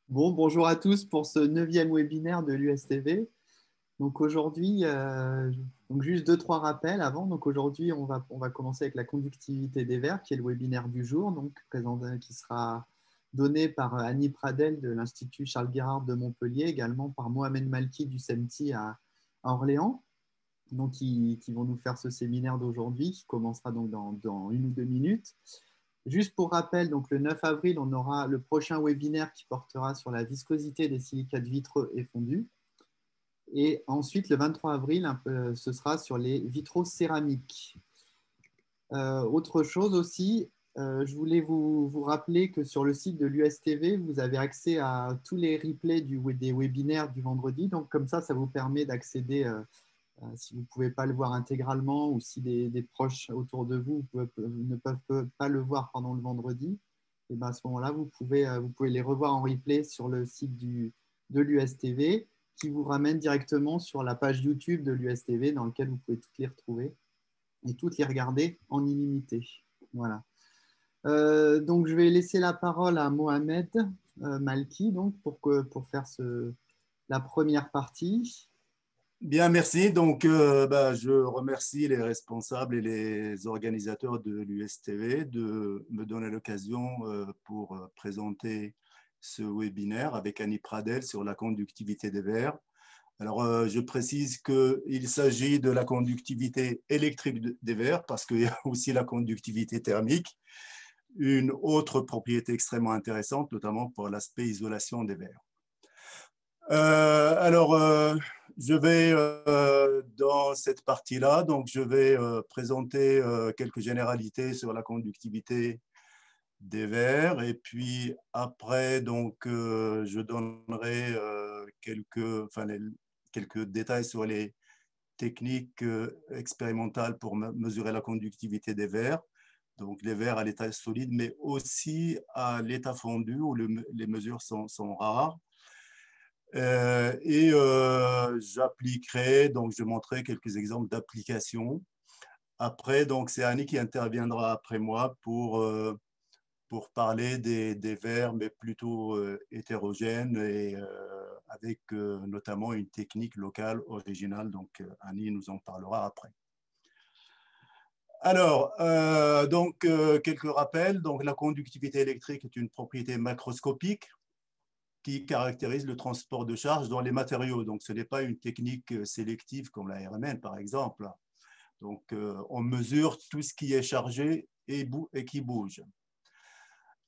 Bon, bonjour à tous pour ce neuvième webinaire de l'USTV. Donc aujourd'hui, donc juste deux, trois rappels avant. Donc aujourd'hui, on va commencer avec la conductivité des verres, qui est le webinaire du jour, donc qui sera donné par Annie Pradel de l'Institut Charles Guérard de Montpellier, également par Mohamed Malki du CEMTI à Orléans, donc qui vont nous faire ce séminaire d'aujourd'hui, qui commencera donc dans une ou deux minutes. Juste pour rappel, donc le 9 avril, on aura le prochain webinaire qui portera sur la viscosité des silicates vitreux et fondus. Et ensuite, le 23 avril, ce sera sur les vitraux céramiques. Autre chose aussi, je voulais vous rappeler que sur le site de l'USTV, vous avez accès à tous les replays des webinaires du vendredi. Donc comme ça vous permet d'accéder, si vous ne pouvez pas le voir intégralement ou si des proches autour de vous ne peuvent pas le voir pendant le vendredi, et ben à ce moment-là, vous pouvez les revoir en replay sur le site de l'USTV qui vous ramène directement sur la page YouTube de l'USTV dans laquelle vous pouvez toutes les retrouver et toutes les regarder en illimité. Voilà. Donc, je vais laisser la parole à Mohamed Malki donc, pour faire la première partie. Bien, merci. Donc, je remercie les responsables et les organisateurs de l'USTV de me donner l'occasion pour présenter ce webinaire avec Annie Pradel sur la conductivité des verres. Alors, je précise qu'il s'agit de la conductivité électrique des verres parce qu'il y a aussi la conductivité thermique, une autre propriété extrêmement intéressante, notamment pour l'aspect isolation des verres. Je vais dans cette partie-là, donc je vais présenter quelques généralités sur la conductivité des verres et puis après, donc, je donnerai quelques détails sur les techniques expérimentales pour mesurer la conductivité des verres, donc les verres à l'état solide, mais aussi à l'état fondu où les mesures sont rares. J'appliquerai, donc je montrerai quelques exemples d'applications. Après, donc c'est Annie qui interviendra après moi pour parler des verres, mais plutôt hétérogènes et avec notamment une technique locale originale. Donc Annie nous en parlera après. Alors, quelques rappels. Donc, la conductivité électrique est une propriété macroscopique qui caractérise le transport de charge dans les matériaux. Donc, ce n'est pas une technique sélective comme la RMN, par exemple. Donc, on mesure tout ce qui est chargé et qui bouge.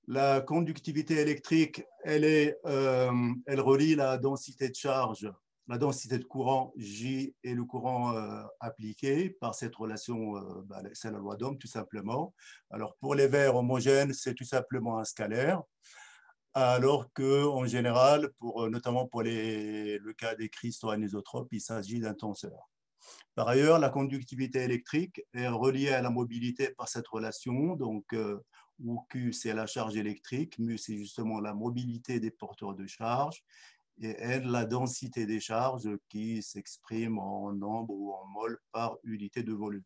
La conductivité électrique, elle relie la densité de charge, la densité de courant J et le courant appliqué par cette relation, c'est la loi d'Ohm tout simplement. Alors, pour les verres homogènes, c'est tout simplement un scalaire. Alors qu'en général, notamment pour le cas des cristaux anisotropes, il s'agit d'un tenseur. Par ailleurs, la conductivité électrique est reliée à la mobilité par cette relation, donc où Q c'est la charge électrique, mu c'est justement la mobilité des porteurs de charge, et N la densité des charges qui s'exprime en nombre ou en mol par unité de volume.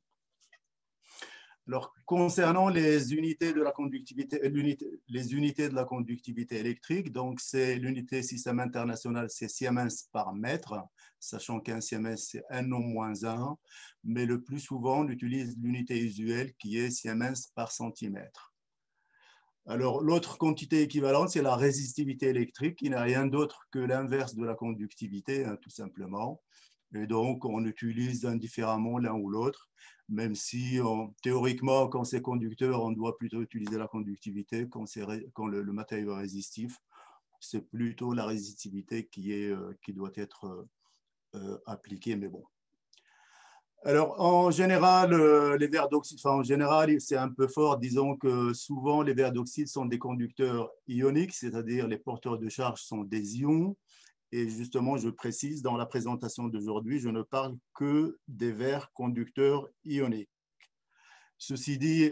Alors, concernant les unités de la conductivité, les unités de la conductivité électrique, donc c'est l'unité système international, c'est Siemens par mètre, sachant qu'un Siemens c'est N-1, mais le plus souvent on utilise l'unité usuelle qui est Siemens par centimètre. Alors, l'autre quantité équivalente, c'est la résistivité électrique, qui n'est rien d'autre que l'inverse de la conductivité, hein, tout simplement. Et donc, on utilise indifféremment l'un ou l'autre, même si théoriquement, quand c'est conducteur, on doit plutôt utiliser la conductivité. Quand le matériau est résistif, c'est plutôt la résistivité qui doit être appliquée, mais bon. Alors, en général, les verres d'oxyde, en général, c'est un peu fort. Disons que souvent, les verres d'oxyde sont des conducteurs ioniques, c'est-à-dire les porteurs de charge sont des ions. Et justement, je précise, dans la présentation d'aujourd'hui, je ne parle que des verres conducteurs ioniques. Ceci dit,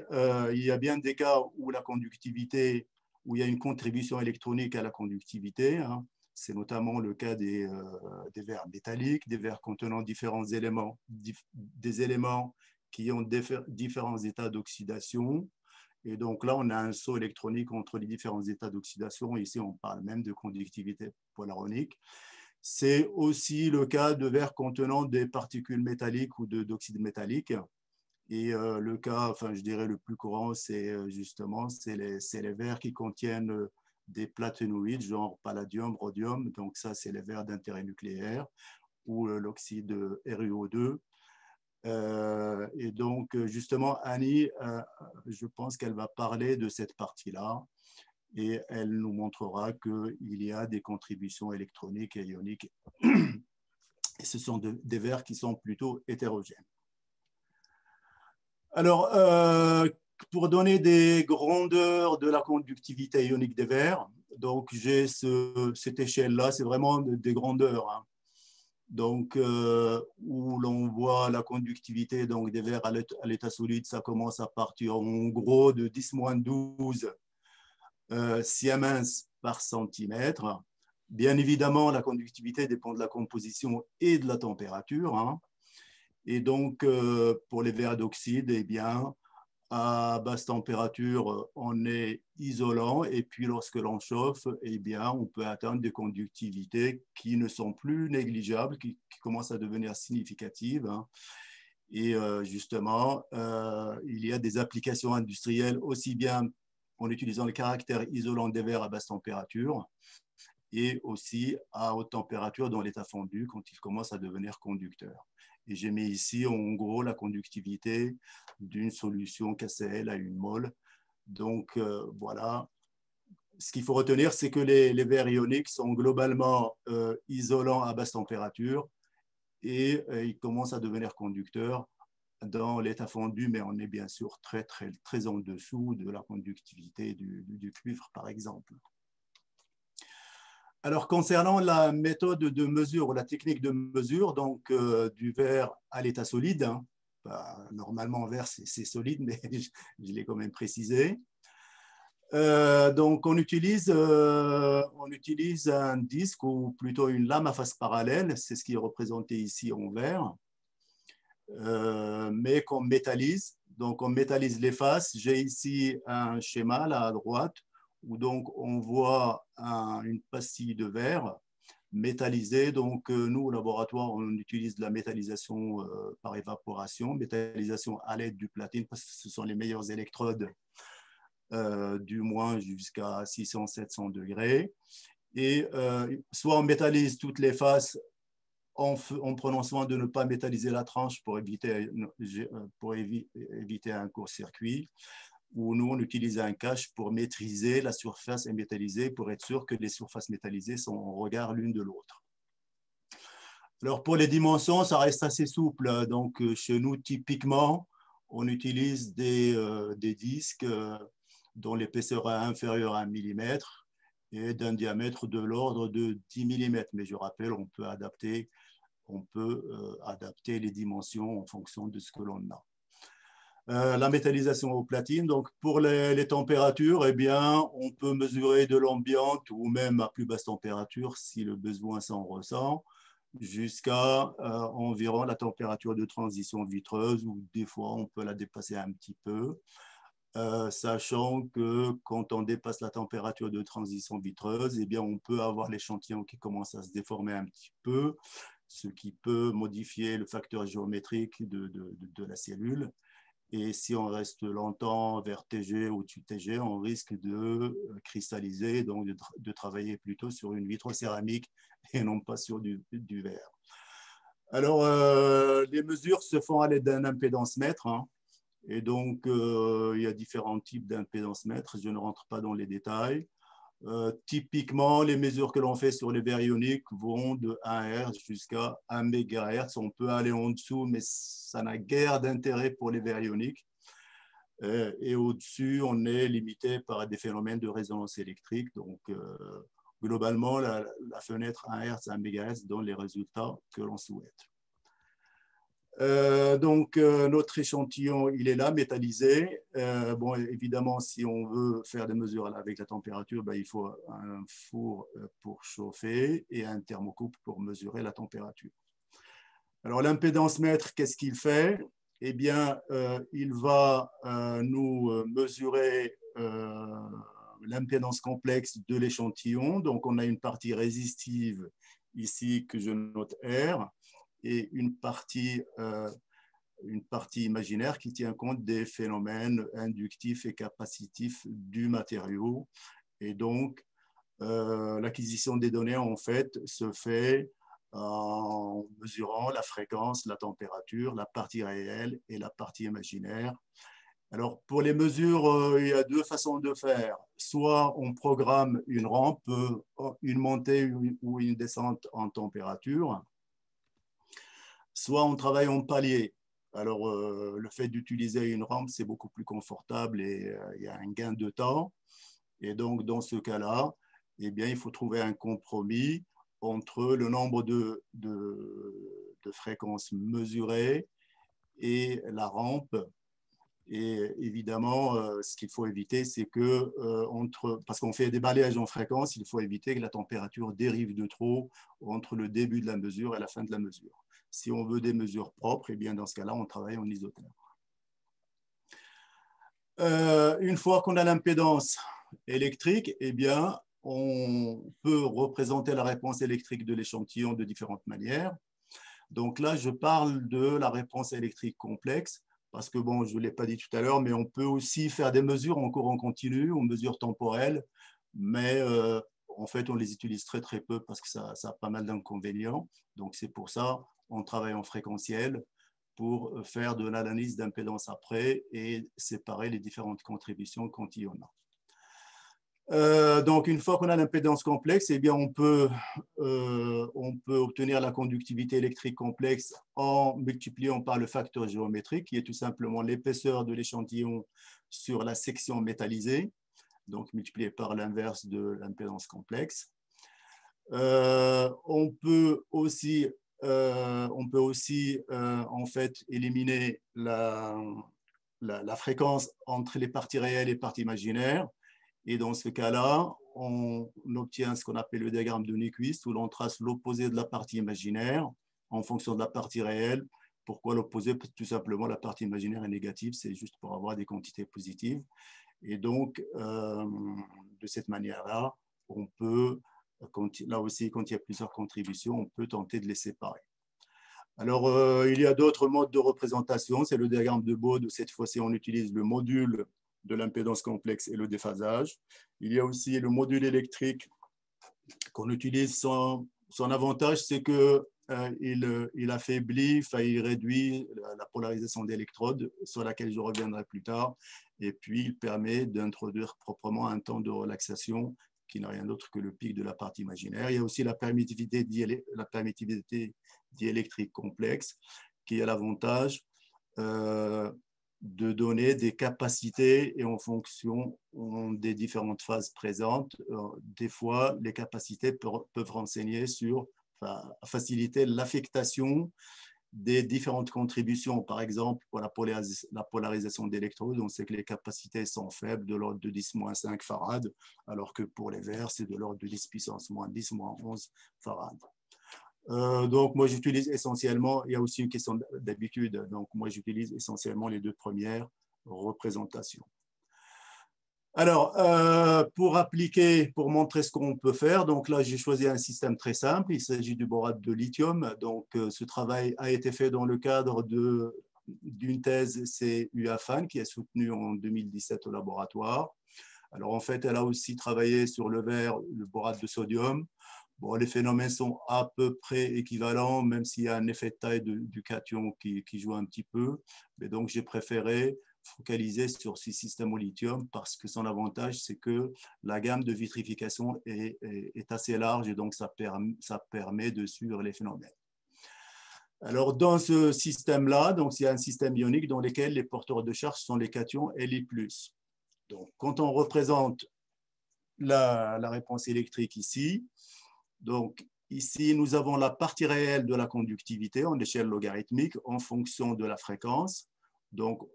il y a bien des cas où la conductivité, où il y a une contribution électronique à la conductivité, hein. C'est notamment le cas des verres métalliques, des verres contenant différents éléments, des éléments qui ont différents états d'oxydation Et donc là, on a un saut électronique entre les différents états d'oxydation. Ici, on parle même de conductivité polaronique. C'est aussi le cas de verres contenant des particules métalliques ou d'oxyde métallique. Et le cas, enfin, je dirais le plus courant, c'est justement les verres qui contiennent des platénoïdes, genre palladium, rhodium. Donc ça, c'est les verres d'intérêt nucléaire ou l'oxyde RuO2. Et donc, justement, Annie, je pense qu'elle va parler de cette partie-là et elle nous montrera qu'il y a des contributions électroniques et ioniques. Et ce sont des verres qui sont plutôt hétérogènes. Alors, pour donner des grandeurs de la conductivité ionique des verres, donc j'ai cette échelle-là, c'est vraiment des grandeurs. Hein. Donc, où l'on voit la conductivité donc, des verres à l'état solide, ça commence à partir en gros de 10-12 Siemens par centimètre. Bien évidemment, la conductivité dépend de la composition et de la température. Hein. Et donc, pour les verres d'oxyde, eh bien, à basse température, on est isolant et puis lorsque l'on chauffe, eh bien, on peut atteindre des conductivités qui ne sont plus négligeables, qui commencent à devenir significatives. Hein. Et justement, il y a des applications industrielles aussi bien en utilisant le caractère isolant des verres à basse température et aussi à haute température dans l'état fondu quand ils commencent à devenir conducteurs. Et j'ai mis ici, en gros, la conductivité d'une solution KCl à 1 mol. Donc, voilà. Ce qu'il faut retenir, c'est que les verres ioniques sont globalement isolants à basse température et ils commencent à devenir conducteurs dans l'état fondu, mais on est bien sûr très, très, très en dessous de la conductivité du cuivre, par exemple. Alors, concernant la méthode de mesure ou la technique de mesure, donc du verre à l'état solide, hein, bah, normalement, verre, c'est solide, mais je l'ai quand même précisé. Donc, on utilise un disque ou plutôt une lame à face parallèle, c'est ce qui est représenté ici en vert, mais qu'on métallise. Donc, on métallise les faces. J'ai ici un schéma là à droite où donc on voit une pastille de verre métallisée. Donc, nous, au laboratoire, on utilise de la métallisation par évaporation, métallisation à l'aide du platine parce que ce sont les meilleures électrodes, du moins jusqu'à 600-700 degrés. Et soit on métallise toutes les faces en prenant soin de ne pas métalliser la tranche pour éviter un court-circuit, où nous, on utilise un cache pour maîtriser la surface métallisée, pour être sûr que les surfaces métallisées sont en regard l'une de l'autre. Alors, pour les dimensions, ça reste assez souple. Donc, chez nous, typiquement, on utilise des disques dont l'épaisseur est inférieure à 1 mm et d'un diamètre de l'ordre de 10 mm. Mais je rappelle, on peut adapter les dimensions en fonction de ce que l'on a. La métallisation aux platines, donc pour les températures, eh bien, on peut mesurer de l'ambiante ou même à plus basse température si le besoin s'en ressent, jusqu'à environ la température de transition vitreuse, ou des fois on peut la dépasser un petit peu. Sachant que quand on dépasse la température de transition vitreuse, eh bien, on peut avoir l'échantillon qui commence à se déformer un petit peu, ce qui peut modifier le facteur géométrique de la cellule. Et si on reste longtemps vers TG ou au-dessus de TG, on risque de cristalliser, donc de travailler plutôt sur une vitrocéramique et non pas sur du verre. Alors, les mesures se font à l'aide d'un impédance-mètre. Hein. Et donc, il y a différents types d'impédance-mètres. Je ne rentre pas dans les détails. Typiquement, les mesures que l'on fait sur les verres ioniques vont de 1 Hz jusqu'à 1 MHz. On peut aller en dessous, mais ça n'a guère d'intérêt pour les verres ioniques. Et au-dessus, on est limité par des phénomènes de résonance électrique. Donc, globalement, la fenêtre 1 Hz à 1 MHz donne les résultats que l'on souhaite. Donc, notre échantillon, il est là, métallisé. Bon, évidemment, si on veut faire des mesures avec la température, ben, il faut un four pour chauffer et un thermocouple pour mesurer la température. Alors, l'impédance-mètre, qu'est-ce qu'il fait? eh bien, il va nous mesurer l'impédance complexe de l'échantillon. Donc, on a une partie résistive ici que je note R et une partie imaginaire qui tient compte des phénomènes inductifs et capacitifs du matériau. Et donc, l'acquisition des données, en fait, se fait en mesurant la fréquence, la température, la partie réelle et la partie imaginaire. Alors, pour les mesures, il y a deux façons de faire. Soit on programme une rampe, une montée ou une descente en température, soit on travaille en palier. Alors, le fait d'utiliser une rampe, c'est beaucoup plus confortable et il y a un gain de temps. Et donc, dans ce cas-là, eh bien, il faut trouver un compromis entre le nombre de fréquences mesurées et la rampe. Et évidemment, ce qu'il faut éviter, c'est que, parce qu'on fait des balayages en fréquence, il faut éviter que la température dérive de trop entre le début de la mesure et la fin de la mesure. Si on veut des mesures propres, eh bien, dans ce cas-là, on travaille en isotherme. Une fois qu'on a l'impédance électrique, eh bien, on peut représenter la réponse électrique de l'échantillon de différentes manières. Donc là, je parle de la réponse électrique complexe, parce que, bon, je ne l'ai pas dit tout à l'heure, mais on peut aussi faire des mesures en courant continu, ou mesures temporelles, mais en fait, on les utilise très, très peu parce que ça a pas mal d'inconvénients. Donc, c'est pour ça qu'on travaille en fréquentiel pour faire de l'analyse d'impédance après et séparer les différentes contributions quand il y en a. Donc, une fois qu'on a l'impédance complexe, eh bien, on peut obtenir la conductivité électrique complexe en multipliant par le facteur géométrique, qui est tout simplement l'épaisseur de l'échantillon sur la section métallisée, donc multiplié par l'inverse de l'impédance complexe. On peut aussi en fait éliminer la fréquence entre les parties réelles et les parties imaginaires. Et dans ce cas-là, on obtient ce qu'on appelle le diagramme de Nyquist, où l'on trace l'opposé de la partie imaginaire en fonction de la partie réelle. Pourquoi l'opposé? Tout simplement, la partie imaginaire est négative, c'est juste pour avoir des quantités positives. Et donc, de cette manière-là, on peut, là aussi, quand il y a plusieurs contributions, on peut tenter de les séparer. Alors, il y a d'autres modes de représentation. C'est le diagramme de Bode. Cette fois-ci, on utilise le module de l'impédance complexe et le déphasage. Il y a aussi le module électrique qu'on utilise. Son avantage, c'est que il affaiblit, il réduit la polarisation d'électrodes, sur laquelle je reviendrai plus tard. Et puis, il permet d'introduire proprement un temps de relaxation qui n'a rien d'autre que le pic de la partie imaginaire. Il y a aussi la permittivité diélectrique complexe, qui a l'avantage de donner des capacités et en fonction des différentes phases présentes. Des fois, les capacités peuvent renseigner sur, faciliter l'affectation des différentes contributions. Par exemple, pour la polarisation d'électrodes, on sait que les capacités sont faibles, de l'ordre de 10-5 farad, alors que pour les verres, c'est de l'ordre de 10 puissance -10, -11 farad. Donc, moi, j'utilise essentiellement, il y a aussi une question d'habitude, donc moi, j'utilise essentiellement les deux premières représentations. Alors, pour montrer ce qu'on peut faire, donc là, j'ai choisi un système très simple. Il s'agit du borate de lithium. Donc, ce travail a été fait dans le cadre d'une thèse, c'est UAFAN, qui est soutenue en 2017 au laboratoire. Alors, en fait, elle a aussi travaillé sur le verre, le borate de sodium. Bon, les phénomènes sont à peu près équivalents, même s'il y a un effet de taille du cation qui joue un petit peu. Mais donc, j'ai préféré focaliser sur ces systèmes au lithium parce que son avantage, c'est que la gamme de vitrification est assez large et donc ça permet de suivre les phénomènes. Alors, dans ce système-là, il y a un système ionique dans lequel les porteurs de charge sont les cations et les plus. Donc, quand on représente la réponse électrique ici, donc ici, nous avons la partie réelle de la conductivité en échelle logarithmique en fonction de la fréquence. Donc,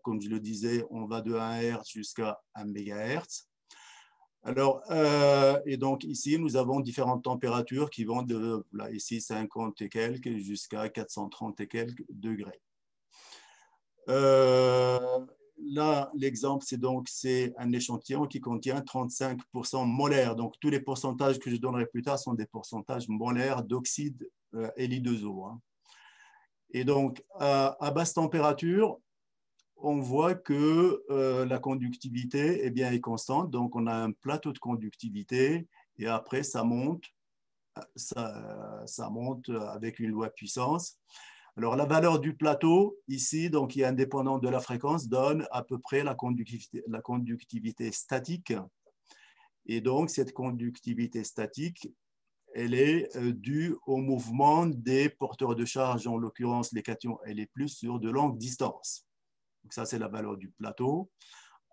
comme je le disais, on va de 1 Hz jusqu'à 1 MHz. Alors, et donc ici, nous avons différentes températures qui vont de, là, ici, 50 et quelques jusqu'à 430 et quelques degrés. Là, l'exemple, c'est un échantillon qui contient 35% molaire. Donc, tous les pourcentages que je donnerai plus tard sont des pourcentages molaires d'oxyde Li2O. Hein. Et donc, à basse température, on voit que la conductivité est constante. Donc, on a un plateau de conductivité et après, ça monte avec une loi de puissance. Alors, la valeur du plateau, ici, donc, qui est indépendante de la fréquence, donne à peu près la conductivité statique. Et donc, cette conductivité statique, elle est due au mouvement des porteurs de charge, en l'occurrence les cations et les plus, sur de longues distances. Donc, ça, c'est la valeur du plateau.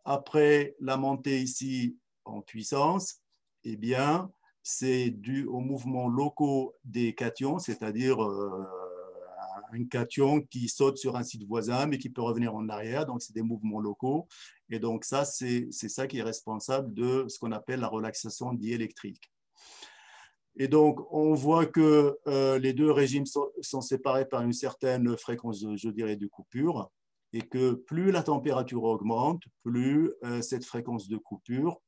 Après la montée ici en puissance, eh bien, c'est dû aux mouvements locaux des cations, c'est-à-dire un cation qui saute sur un site voisin, mais qui peut revenir en arrière. Donc, c'est des mouvements locaux. Et donc, ça, c'est ça qui est responsable de ce qu'on appelle la relaxation diélectrique. Et donc, on voit que les deux régimes sont séparés par une certaine fréquence, je dirais, de coupure, et que plus la température augmente, plus cette fréquence de coupure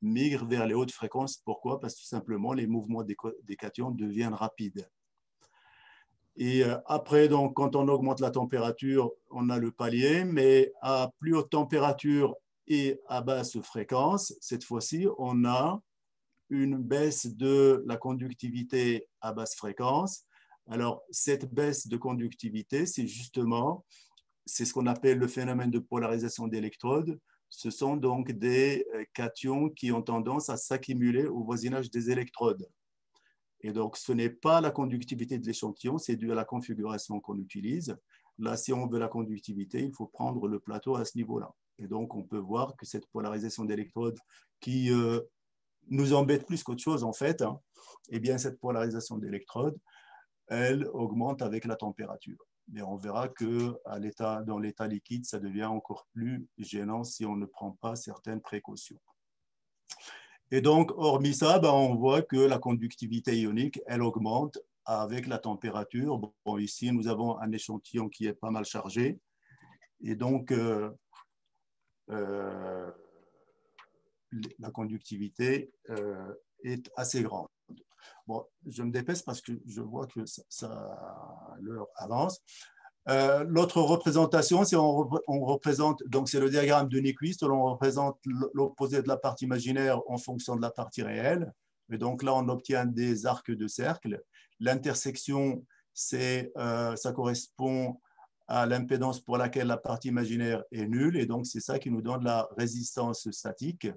migre vers les hautes fréquences. Pourquoi? Parce que tout simplement, les mouvements des cations deviennent rapides. Et après, donc, quand on augmente la température, on a le palier, mais à plus haute température et à basse fréquence, cette fois-ci, on a une baisse de la conductivité à basse fréquence. Alors, cette baisse de conductivité, c'est ce qu'on appelle le phénomène de polarisation d'électrodes. Ce sont donc des cations qui ont tendance à s'accumuler au voisinage des électrodes. Et donc, ce n'est pas la conductivité de l'échantillon, c'est dû à la configuration qu'on utilise. Là, si on veut la conductivité, il faut prendre le plateau à ce niveau-là. Et donc, on peut voir que cette polarisation d'électrodes qui nous embête plus qu'autre chose, en fait, hein, eh bien, cette polarisation d'électrodes, elle augmente avec la température. Mais on verra que dans l'état liquide, ça devient encore plus gênant si on ne prend pas certaines précautions. Et donc, hormis ça, on voit que la conductivité ionique, elle augmente avec la température. Bon, ici, nous avons un échantillon qui est pas mal chargé. Et donc, la conductivité est assez grande. Bon, je me dépêche parce que je vois que l'heure avance. L'autre représentation, c'est on représente, donc c'est le diagramme de Nyquist, où l'on représente l'opposé de la partie imaginaire en fonction de la partie réelle. Et donc là, on obtient des arcs de cercle. L'intersection, ça correspond à l'impédance pour laquelle la partie imaginaire est nulle. Et donc, c'est ça qui nous donne la résistance statique,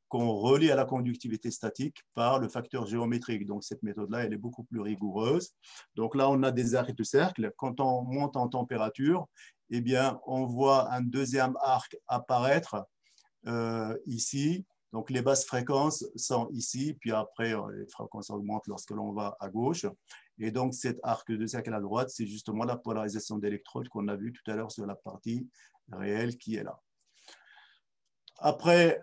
qu'on relie à la conductivité statique par le facteur géométrique. Donc, cette méthode-là, elle est beaucoup plus rigoureuse. Donc là, on a des arcs de cercle. Quand on monte en température, eh bien, on voit un deuxième arc apparaître ici. Donc, les basses fréquences sont ici, puis après, les fréquences augmentent lorsque l'on va à gauche. Et donc, cet arc de cercle à droite, c'est justement la polarisation d'électrodes qu'on a vu tout à l'heure sur la partie réelle qui est là. Après,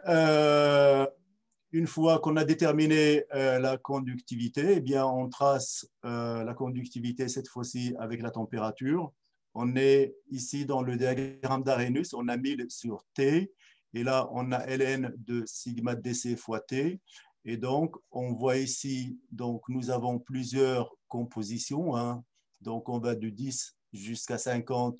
une fois qu'on a déterminé la conductivité, eh bien, on trace la conductivité cette fois-ci avec la température. On est ici dans le diagramme d'Arrhenius, on a 1000 sur T, et là, on a ln de sigma dc fois T. Et donc, on voit ici, donc, nous avons plusieurs compositions. Hein. Donc, on va de 10 jusqu'à 50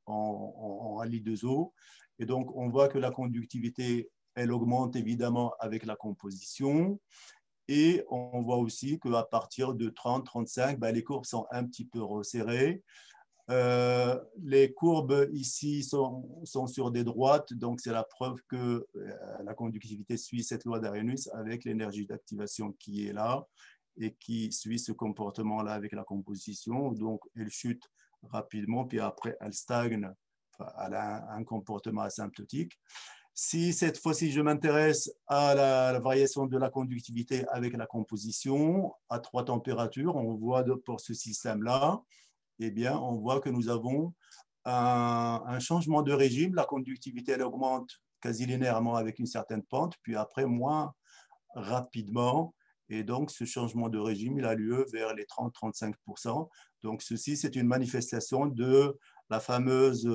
en Li2O. Et donc, on voit que la conductivité, elle augmente évidemment avec la composition. Et on voit aussi qu'à partir de 30-35, les courbes sont un petit peu resserrées. Les courbes ici sont sur des droites, donc c'est la preuve que la conductivité suit cette loi d'Arrhenius avec l'énergie d'activation qui est là et qui suit ce comportement-là avec la composition. Donc, elle chute rapidement, puis après, elle stagne. Elle a un comportement asymptotique. Si cette fois-ci, je m'intéresse à la variation de la conductivité avec la composition à 3 températures, on voit pour ce système-là, eh bien, on voit que nous avons un changement de régime. La conductivité, elle augmente quasi linéairement avec une certaine pente, puis après, moins rapidement. Et donc, ce changement de régime, il a lieu vers les 30-35%. Donc, ceci, c'est une manifestation de la fameuse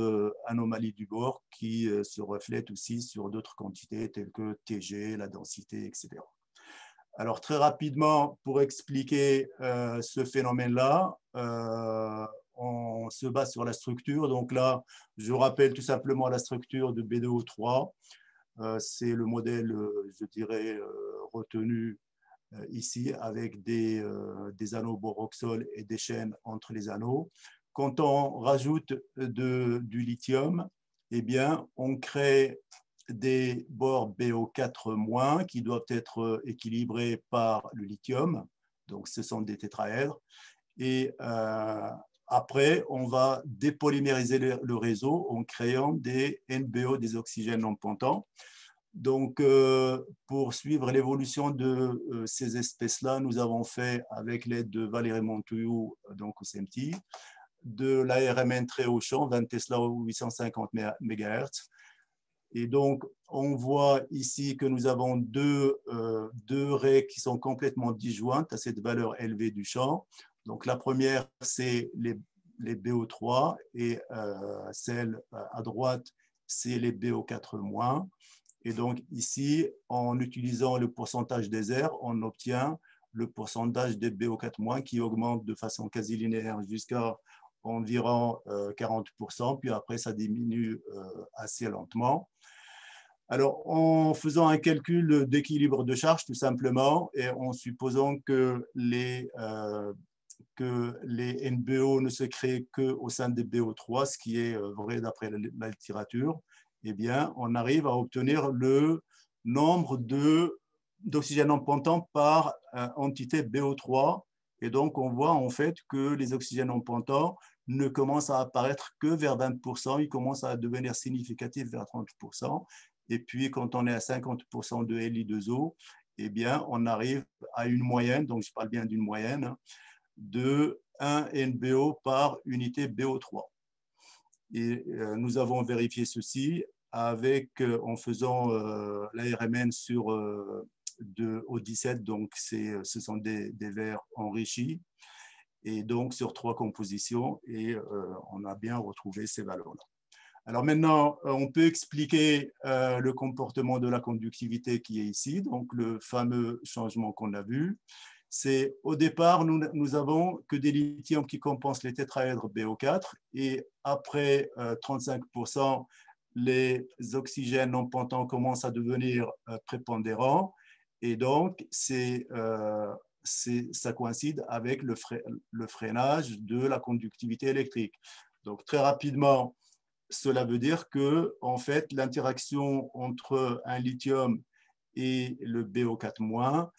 anomalie du bord qui se reflète aussi sur d'autres quantités telles que TG, la densité, etc. Alors, très rapidement, pour expliquer ce phénomène-là, on se base sur la structure. Donc là, je rappelle tout simplement la structure de BDO3. C'est le modèle, je dirais, retenu ici avec des anneaux boraxol et des chaînes entre les anneaux. Quand on rajoute du lithium, eh bien, on crée des bords BO4- qui doivent être équilibrés par le lithium. Donc, ce sont des tétraèdres. Et après, on va dépolymériser le réseau en créant des NBO, des oxygènes non pontants. Donc, pour suivre l'évolution de ces espèces-là, nous avons fait, avec l'aide de Valérie Montouillou, donc au CMT, de l'ARMN très haut champ, 20 Tesla ou 850 MHz. Et donc, on voit ici que nous avons deux raies qui sont complètement disjointes à cette valeur élevée du champ. Donc, la première, c'est les BO3 et celle à droite, c'est les BO4-. Et donc, ici, en utilisant le pourcentage des airs, on obtient le pourcentage des BO4- qui augmente de façon quasi linéaire jusqu'à environ 40%, puis après, ça diminue assez lentement. Alors, en faisant un calcul d'équilibre de charge, tout simplement, et en supposant que les NBO ne se créent qu'au sein des BO3, ce qui est vrai d'après la littérature, eh bien, on arrive à obtenir le nombre d'oxygène en pontant par entité BO3. Et donc, on voit en fait que les oxygènes en pontant ne commencent à apparaître que vers 20%, ils commencent à devenir significatifs vers 30%. Et puis, quand on est à 50% de Li2O, eh bien, on arrive à une moyenne, donc je parle bien d'une moyenne, de 1 NBO par unité BO3. Et nous avons vérifié ceci en faisant l'ARMN sur O17, donc ce sont des verres enrichis, et donc sur 3 compositions, et on a bien retrouvé ces valeurs-là. Alors maintenant, on peut expliquer le comportement de la conductivité qui est ici, donc le fameux changement qu'on a vu. C'est au départ, nous avons que des lithiums qui compensent les tétraèdres BO4 et après 35%, les oxygènes non pontants commencent à devenir prépondérants et donc ça coïncide avec le freinage de la conductivité électrique. Donc très rapidement, cela veut dire que en fait, l'interaction entre un lithium et le BO4-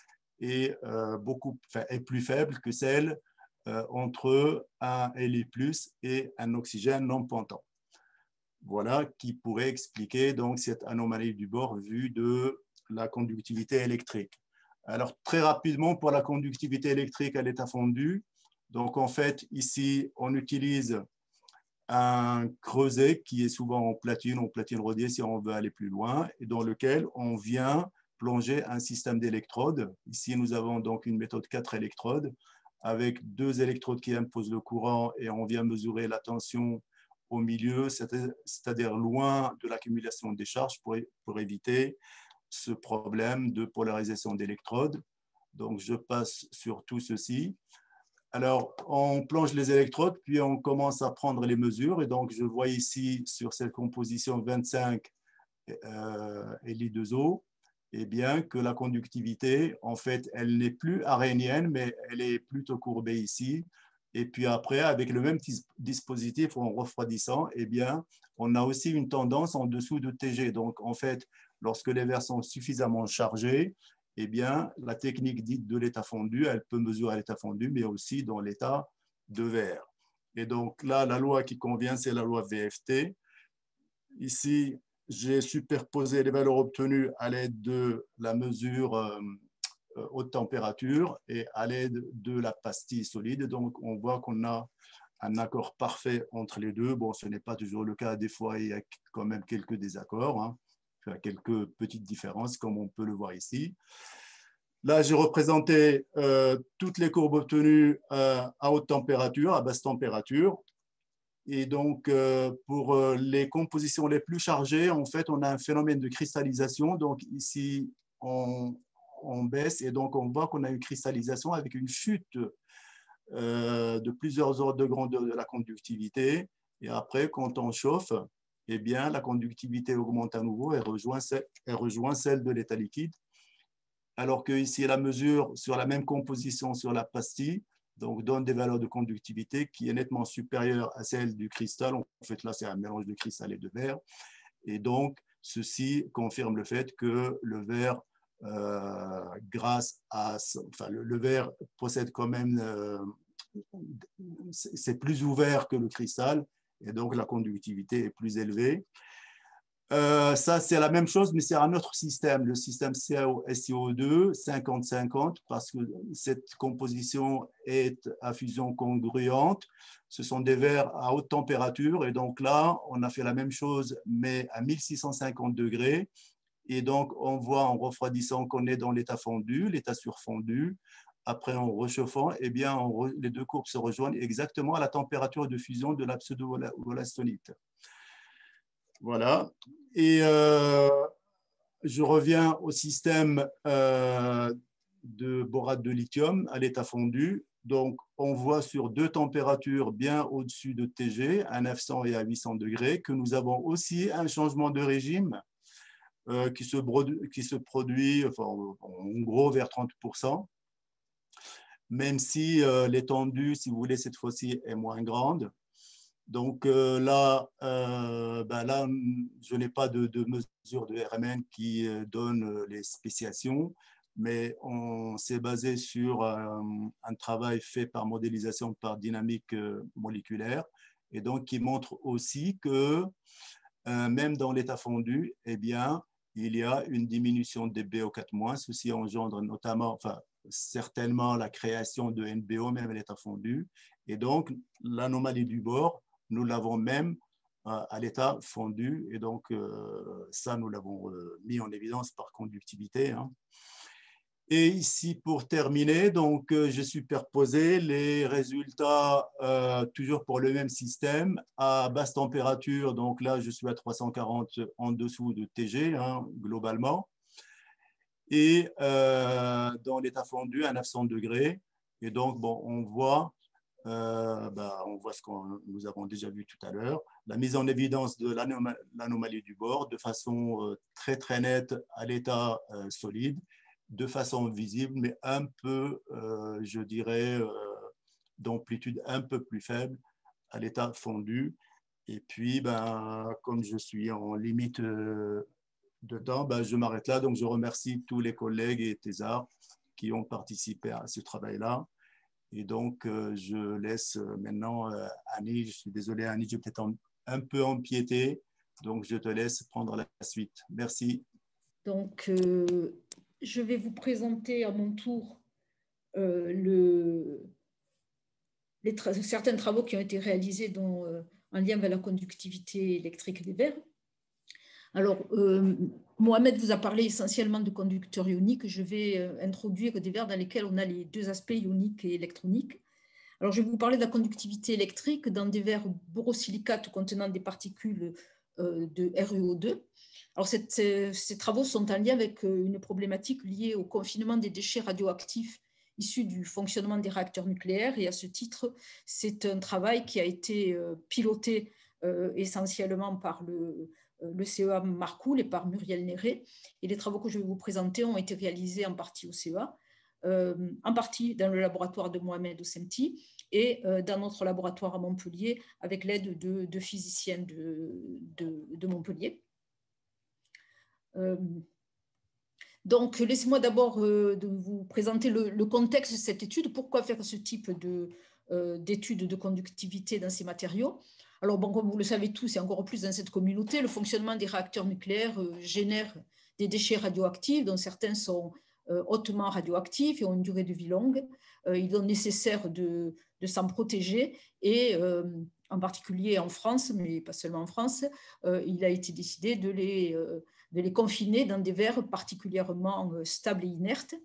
est plus faible que celle entre un Li+ et un oxygène non pontant. Voilà qui pourrait expliquer donc cette anomalie du bord vue de la conductivité électrique. Alors très rapidement, pour la conductivité électrique à l'état fondu, donc en fait ici on utilise un creuset qui est souvent en platine rhodiée si on veut aller plus loin, et dans lequel on vient plonger un système d'électrodes. Ici, nous avons donc une méthode 4 électrodes avec 2 électrodes qui imposent le courant et on vient mesurer la tension au milieu, c'est-à-dire loin de l'accumulation des charges pour éviter ce problème de polarisation d'électrodes. Donc, je passe sur tout ceci. Alors, on plonge les électrodes, puis on commence à prendre les mesures. Et donc, je vois ici, sur cette composition 25 Li2O, eh bien, que la conductivité, en fait, elle n'est plus arhénienne, mais elle est plutôt courbée ici. Et puis après, avec le même dispositif en refroidissant, eh bien, on a aussi une tendance en dessous de TG. Donc, en fait, lorsque les verres sont suffisamment chargés, eh bien, la technique dite de l'état fondu, elle peut mesurer l'état fondu, mais aussi dans l'état de verre. Et donc là, la loi qui convient, c'est la loi VFT. Ici, j'ai superposé les valeurs obtenues à l'aide de la mesure haute température et à l'aide de la pastille solide. Donc, on voit qu'on a un accord parfait entre les deux. Bon, ce n'est pas toujours le cas. Des fois, il y a quand même quelques désaccords, hein, quelques petites différences, comme on peut le voir ici. Là, j'ai représenté toutes les courbes obtenues à haute température, à basse température. Et donc, pour les compositions les plus chargées, en fait, on a un phénomène de cristallisation. Donc, ici, on baisse et donc on voit qu'on a une cristallisation avec une chute de plusieurs ordres de grandeur de la conductivité. Et après, quand on chauffe, eh bien, la conductivité augmente à nouveau et rejoint celle de l'état liquide. Alors que ici, la mesure sur la même composition sur la pastille donc, donne des valeurs de conductivité qui est nettement supérieure à celle du cristal. En fait, là, c'est un mélange de cristal et de verre. Et donc, ceci confirme le fait que le verre, grâce à... Enfin, le verre possède quand même... c'est plus ouvert que le cristal et donc la conductivité est plus élevée. Ça, c'est la même chose, mais c'est un autre système, le système CaO-SiO2 50-50, parce que cette composition est à fusion congruente. Ce sont des verres à haute température, et donc là, on a fait la même chose, mais à 1650 degrés. Et donc, on voit en refroidissant qu'on est dans l'état fondu, l'état surfondu. Après, en réchauffant, eh bien, les deux courbes se rejoignent exactement à la température de fusion de la pseudo-wollastonite. Voilà. Et je reviens au système de borate de lithium à l'état fondu. Donc, on voit sur deux températures bien au-dessus de TG, à 900 et à 800 degrés, que nous avons aussi un changement de régime qui se produit enfin, en gros vers 30%, même si l'étendue, si vous voulez, cette fois-ci est moins grande. Donc là, là, je n'ai pas de mesure de RMN qui donne les spéciations, mais on s'est basé sur un travail fait par modélisation par dynamique moléculaire, et donc qui montre aussi que même dans l'état fondu, eh bien, il y a une diminution des BO4-. Ceci engendre notamment, enfin, certainement la création de NBO, même à l'état fondu. Et donc, l'anomalie du bord, nous l'avons même à l'état fondu. Et donc, ça, nous l'avons mis en évidence par conductivité. Hein. Et ici, pour terminer, donc, j'ai superposé les résultats toujours pour le même système à basse température. Donc là, je suis à 340 en dessous de TG, hein, globalement. Et dans l'état fondu à 900 degrés. Et donc, bon, on voit ce que nous avons déjà vu tout à l'heure, la mise en évidence de l'anomalie du bord de façon très, très nette à l'état solide, de façon visible, mais un peu, je dirais, d'amplitude un peu plus faible à l'état fondu. Et puis, comme je suis en limite de temps, je m'arrête là. Donc, je remercie tous les collègues et thésards qui ont participé à ce travail-là. Et donc, je laisse maintenant Annie. Je suis désolé, Annie, je vais peut-être un peu empiéter. Donc, je te laisse prendre la suite. Merci. Donc, je vais vous présenter à mon tour certains travaux qui ont été réalisés en lien avec la conductivité électrique des verres. Alors, Mohamed vous a parlé essentiellement de conducteurs ioniques. Je vais introduire des verres dans lesquels on a les deux aspects ioniques et électroniques. Alors, je vais vous parler de la conductivité électrique dans des verres borosilicates contenant des particules de RuO2. Alors, ces travaux sont en lien avec une problématique liée au confinement des déchets radioactifs issus du fonctionnement des réacteurs nucléaires. Et à ce titre, c'est un travail qui a été piloté essentiellement par le CEA Marcoule et par Muriel Néré. Et les travaux que je vais vous présenter ont été réalisés en partie au CEA, en partie dans le laboratoire de Mohamed Ossemti et dans notre laboratoire à Montpellier avec l'aide de physiciens de Montpellier. Donc, laissez-moi d'abord de vous présenter le contexte de cette étude. Pourquoi faire ce type d'études de conductivité dans ces matériaux? Alors, bon, comme vous le savez tous, et encore plus dans cette communauté, le fonctionnement des réacteurs nucléaires génère des déchets radioactifs, dont certains sont hautement radioactifs et ont une durée de vie longue. Il est nécessaire de s'en protéger et en particulier en France, mais pas seulement en France, il a été décidé de les confiner dans des verres particulièrement stables et inertes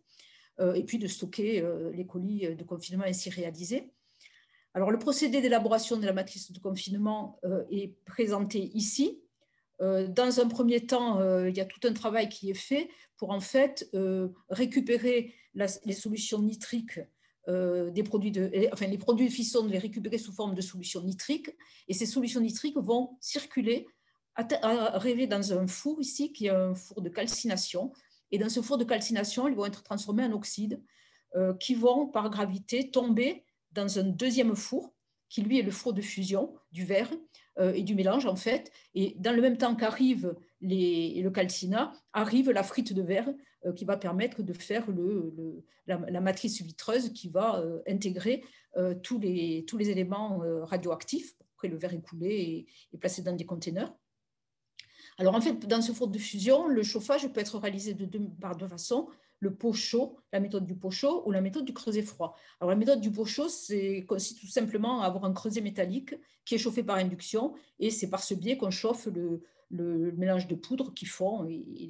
et puis de stocker les colis de confinement ainsi réalisés. Alors, le procédé d'élaboration de la matrice de confinement est présenté ici. Dans un premier temps, il y a tout un travail qui est fait pour en fait récupérer les solutions nitriques des produits les produits de fission, de les récupérer sous forme de solutions nitriques. Et ces solutions nitriques vont circuler, arriver dans un four ici, qui est un four de calcination. Et dans ce four de calcination, ils vont être transformés en oxydes qui vont, par gravité, tomber dans un deuxième four, qui lui est le four de fusion du verre et du mélange, en fait. Et dans le même temps qu'arrive le calcinat, arrive la frite de verre qui va permettre de faire la matrice vitreuse qui va intégrer tous les éléments radioactifs. Après, le verre est coulé et placé dans des conteneurs. Alors, en fait, dans ce four de fusion, le chauffage peut être réalisé par deux façons. Le pot chaud, la méthode du pot chaud ou la méthode du creuset froid. Alors, la méthode du pot chaud, consiste tout simplement à avoir un creuset métallique qui est chauffé par induction et c'est par ce biais qu'on chauffe le mélange de poudre qui fond et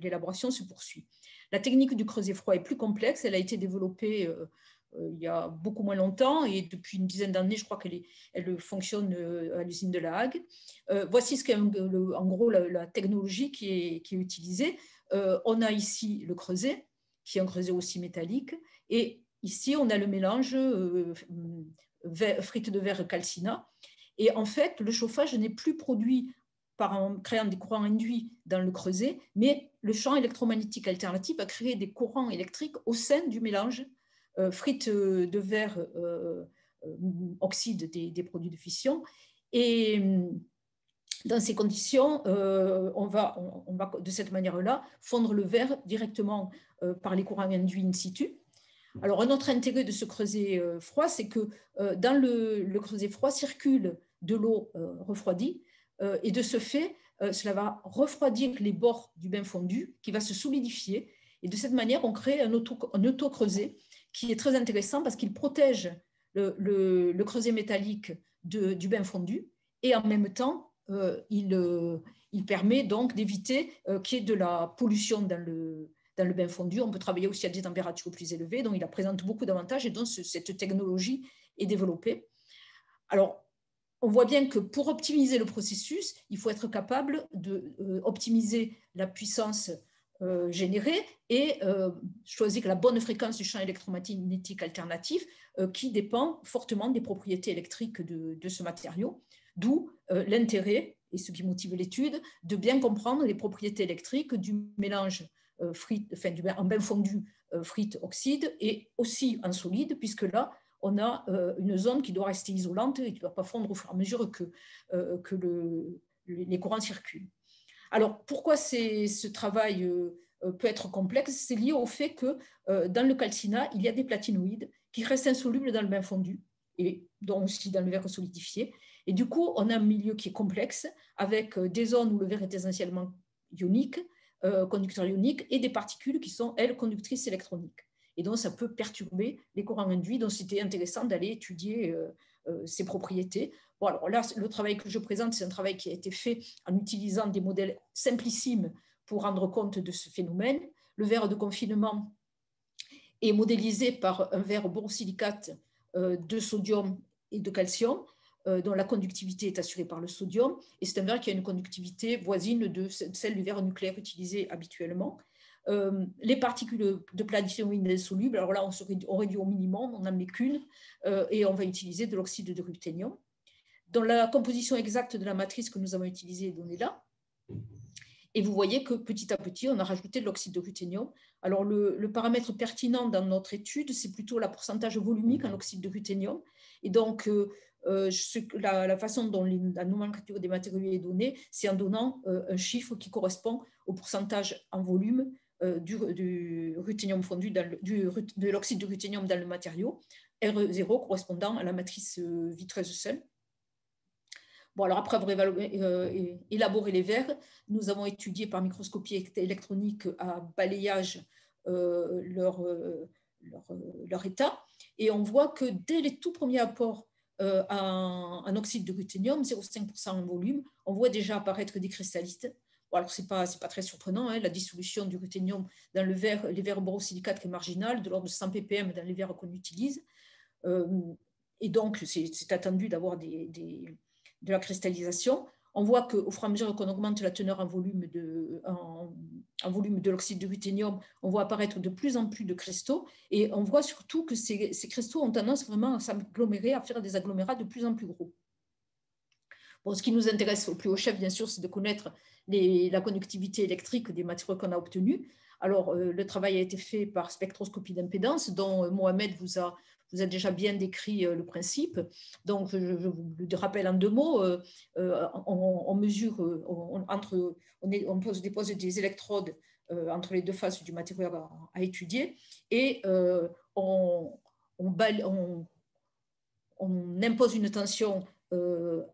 l'élaboration se poursuit. La technique du creuset froid est plus complexe. Elle a été développée il y a beaucoup moins longtemps et depuis une dizaine d'années, je crois qu'elle fonctionne à l'usine de La Hague. Voici ce qu'est en gros la technologie qui est utilisée. On a ici le creuset, qui est un creuset aussi métallique, et ici on a le mélange frite de verre calcinat. Et en fait, le chauffage n'est plus produit en créant des courants induits dans le creuset, mais le champ électromagnétique alternatif va créer des courants électriques au sein du mélange frite de verre oxyde des produits de fission. Et dans ces conditions, on va de cette manière-là fondre le verre directement par les courants induits in situ. Alors, un autre intérêt de ce creuset froid, c'est que dans le creuset froid circule de l'eau refroidie et de ce fait, cela va refroidir les bords du bain fondu qui va se solidifier. Et de cette manière, on crée un auto-creuset qui est très intéressant parce qu'il protège le creuset métallique du bain fondu et en même temps, il permet donc d'éviter qu'il y ait de la pollution dans le bain fondu. On peut travailler aussi à des températures plus élevées, donc il présente beaucoup d'avantages et donc cette technologie est développée. Alors, on voit bien que pour optimiser le processus, il faut être capable d'optimiser la puissance générée et choisir la bonne fréquence du champ électromagnétique alternatif qui dépend fortement des propriétés électriques de ce matériau, d'où l'intérêt, et ce qui motive l'étude, de bien comprendre les propriétés électriques du mélange en bain fondu frite-oxyde et aussi en solide, puisque là, on a une zone qui doit rester isolante et qui ne doit pas fondre au fur et à mesure que les courants circulent. Alors, pourquoi ce travail peut être complexe? C'est lié au fait que dans le calcinat, il y a des platinoïdes qui restent insolubles dans le bain fondu et donc aussi dans le verre solidifié. Et du coup, on a un milieu qui est complexe avec des zones où le verre est essentiellement ionique, conducteur ionique, et des particules qui sont, elles, conductrices électroniques. Et donc, ça peut perturber les courants induits. Donc, c'était intéressant d'aller étudier ces propriétés. Bon, alors là, le travail que je présente, c'est un travail qui a été fait en utilisant des modèles simplissimes pour rendre compte de ce phénomène. Le verre de confinement est modélisé par un verre borosilicate de sodium et de calcium, dont la conductivité est assurée par le sodium. Et c'est un verre qui a une conductivité voisine de celle du verre nucléaire utilisé habituellement. Les particules de platinoïdes insolubles, alors là, on réduit au minimum, on n'en met qu'une, et on va utiliser de l'oxyde de ruthénium. Dans la composition exacte de la matrice que nous avons utilisée est donnée là. Et vous voyez que petit à petit, on a rajouté de l'oxyde de ruthénium. Alors, le paramètre pertinent dans notre étude, c'est plutôt la pourcentage volumique en oxyde de ruthénium. Et donc, la façon dont la nomenclature des matériaux est donnée, c'est en donnant un chiffre qui correspond au pourcentage en volume du ruthénium fondu, de l'oxyde de ruthénium dans le matériau, R0 correspondant à la matrice vitreuse seule. Bon, alors après avoir élaboré les verres, nous avons étudié par microscopie électronique à balayage leur état, et on voit que dès les tout premiers apports en oxyde de ruthénium, 0,5% en volume, on voit déjà apparaître des cristallites. Bon, alors, ce n'est pas très surprenant, hein, la dissolution du ruthénium dans les verres borosilicates est marginale, de l'ordre de 100 ppm dans les verres qu'on utilise. et donc c'est attendu d'avoir de la cristallisation. On voit qu'au fur et à mesure qu'on augmente la teneur en volume de l'oxyde de ruthénium, on voit apparaître de plus en plus de cristaux, et on voit surtout que ces cristaux ont tendance vraiment à s'agglomérer, à faire des agglomérats de plus en plus gros. Bon, ce qui nous intéresse au plus haut chef, bien sûr, c'est de connaître la conductivité électrique des matériaux qu'on a obtenus. Alors, le travail a été fait par spectroscopie d'impédance, dont Mohamed vous a déjà bien décrit le principe. Donc, je vous le rappelle en 2 mots. On mesure, on dépose des électrodes entre les 2 faces du matériau à étudier, et on impose une tension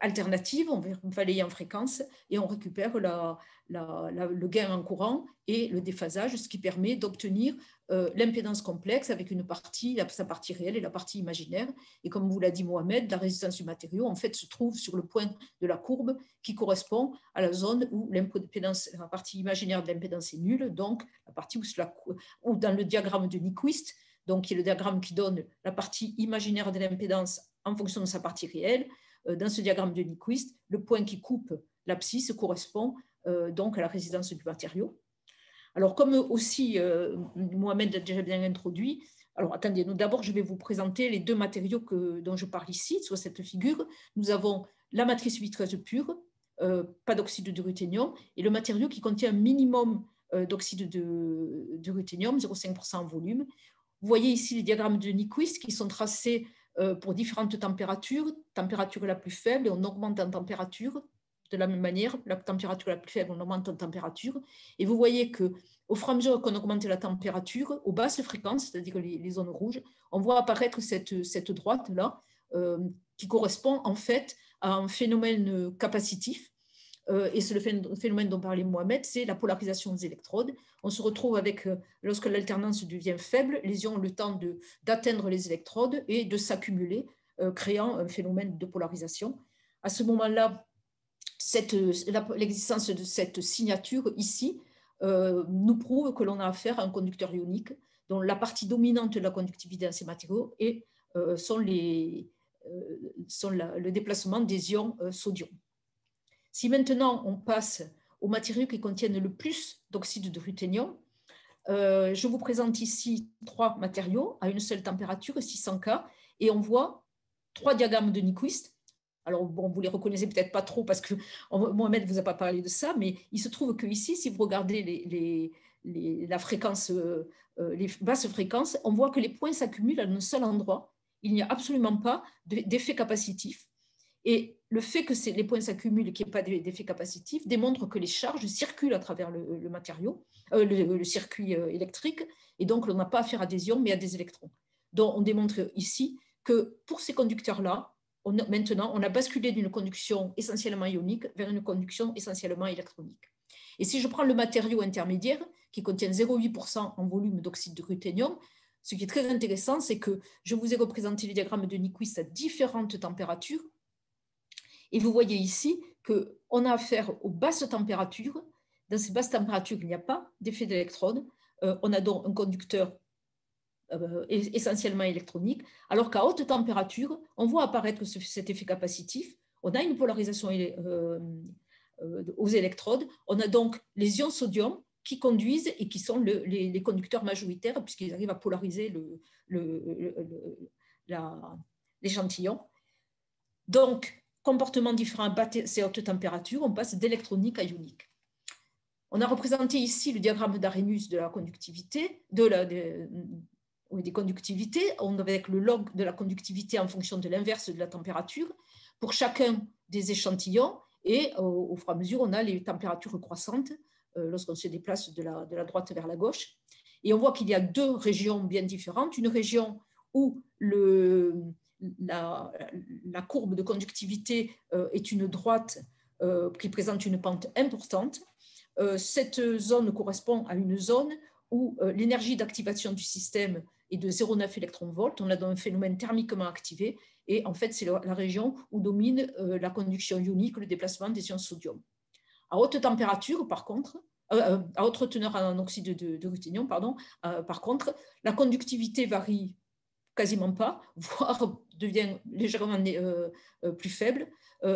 alternative, on va balayer en fréquence, et on récupère le gain en courant et le déphasage, ce qui permet d'obtenir l'impédance complexe avec sa partie réelle et la partie imaginaire. Et comme vous l'a dit Mohamed, la résistance du matériau en fait se trouve sur le point de la courbe qui correspond à la zone où la partie imaginaire de l'impédance est nulle, donc la partie où dans le diagramme de Nyquist, donc qui est le diagramme qui donne la partie imaginaire de l'impédance en fonction de sa partie réelle. Dans ce diagramme de Nyquist, le point qui coupe l'abscisse correspond donc à la résistance du matériau. Alors, comme aussi Mohamed l'a déjà bien introduit, alors attendez, d'abord je vais vous présenter les 2 matériaux dont je parle ici, sur cette figure. Nous avons la matrice vitreuse pure, pas d'oxyde de ruthénium, et le matériau qui contient un minimum d'oxyde de ruthénium, 0,5% en volume. Vous voyez ici les diagrammes de Nyquist qui sont tracés pour différentes températures. Température la plus faible, et on augmente en température. De la même manière, la température la plus faible, on augmente en température. Et vous voyez qu'au fur et à mesure qu'on augmente la température, aux basses fréquences, c'est-à-dire les zones rouges, on voit apparaître cette droite-là, qui correspond en fait à un phénomène capacitif. Et c'est le phénomène dont parlait Mohamed, c'est la polarisation des électrodes. On se retrouve avec, lorsque l'alternance devient faible, les ions ont le temps d'atteindre les électrodes et de s'accumuler, créant un phénomène de polarisation. À ce moment-là, l'existence de cette signature ici nous prouve que l'on a affaire à un conducteur ionique dont la partie dominante de la conductivité dans ces matériaux sont le déplacement des ions sodium. Si maintenant on passe aux matériaux qui contiennent le plus d'oxyde de ruthénium, je vous présente ici 3 matériaux à une seule température, 600 K, et on voit 3 diagrammes de Nyquist. Alors, bon, vous ne les reconnaissez peut-être pas trop parce que Mohamed ne vous a pas parlé de ça, mais il se trouve qu'ici, si vous regardez la fréquence, les basses fréquences, on voit que les points s'accumulent à un seul endroit. Il n'y a absolument pas d'effet capacitif. Et le fait que les points s'accumulent et qu'il n'y ait pas d'effet capacitif démontre que les charges circulent à travers le matériau, le circuit électrique, et donc on n'a pas affaire à des ions mais à des électrons. Donc on démontre ici que pour ces conducteurs-là, maintenant on a basculé d'une conduction essentiellement ionique vers une conduction essentiellement électronique. Et si je prends le matériau intermédiaire, qui contient 0,8% en volume d'oxyde de ruthénium, ce qui est très intéressant, c'est que je vous ai représenté les diagrammes de Nyquist à différentes températures. Et vous voyez ici qu'on a affaire aux basses températures. Dans ces basses températures, il n'y a pas d'effet d'électrode. On a donc un conducteur essentiellement électronique, alors qu'à haute température, on voit apparaître cet effet capacitif. On a une polarisation aux électrodes. On a donc les ions sodium qui conduisent et qui sont les conducteurs majoritaires puisqu'ils arrivent à polariser l'échantillon. Donc, comportement différent à ces hautes températures, on passe d'électronique à ionique. On a représenté ici le diagramme d'Arrhenius de la conductivité, des conductivités, avec le log de la conductivité en fonction de l'inverse de la température pour chacun des échantillons, et au fur et à mesure, on a les températures croissantes lorsqu'on se déplace de la droite vers la gauche. Et on voit qu'il y a 2 régions bien différentes, une région où la courbe de conductivité est une droite qui présente une pente importante. Cette zone correspond à une zone où l'énergie d'activation du système est de 0,9 électronvolts. On a donc un phénomène thermiquement activé, et en fait, c'est la région où domine la conduction ionique, le déplacement des ions sodium. À haute température, par contre, à haute teneur en oxyde de ruthénium, par contre, la conductivité varie quasiment pas, voire devient légèrement plus faible.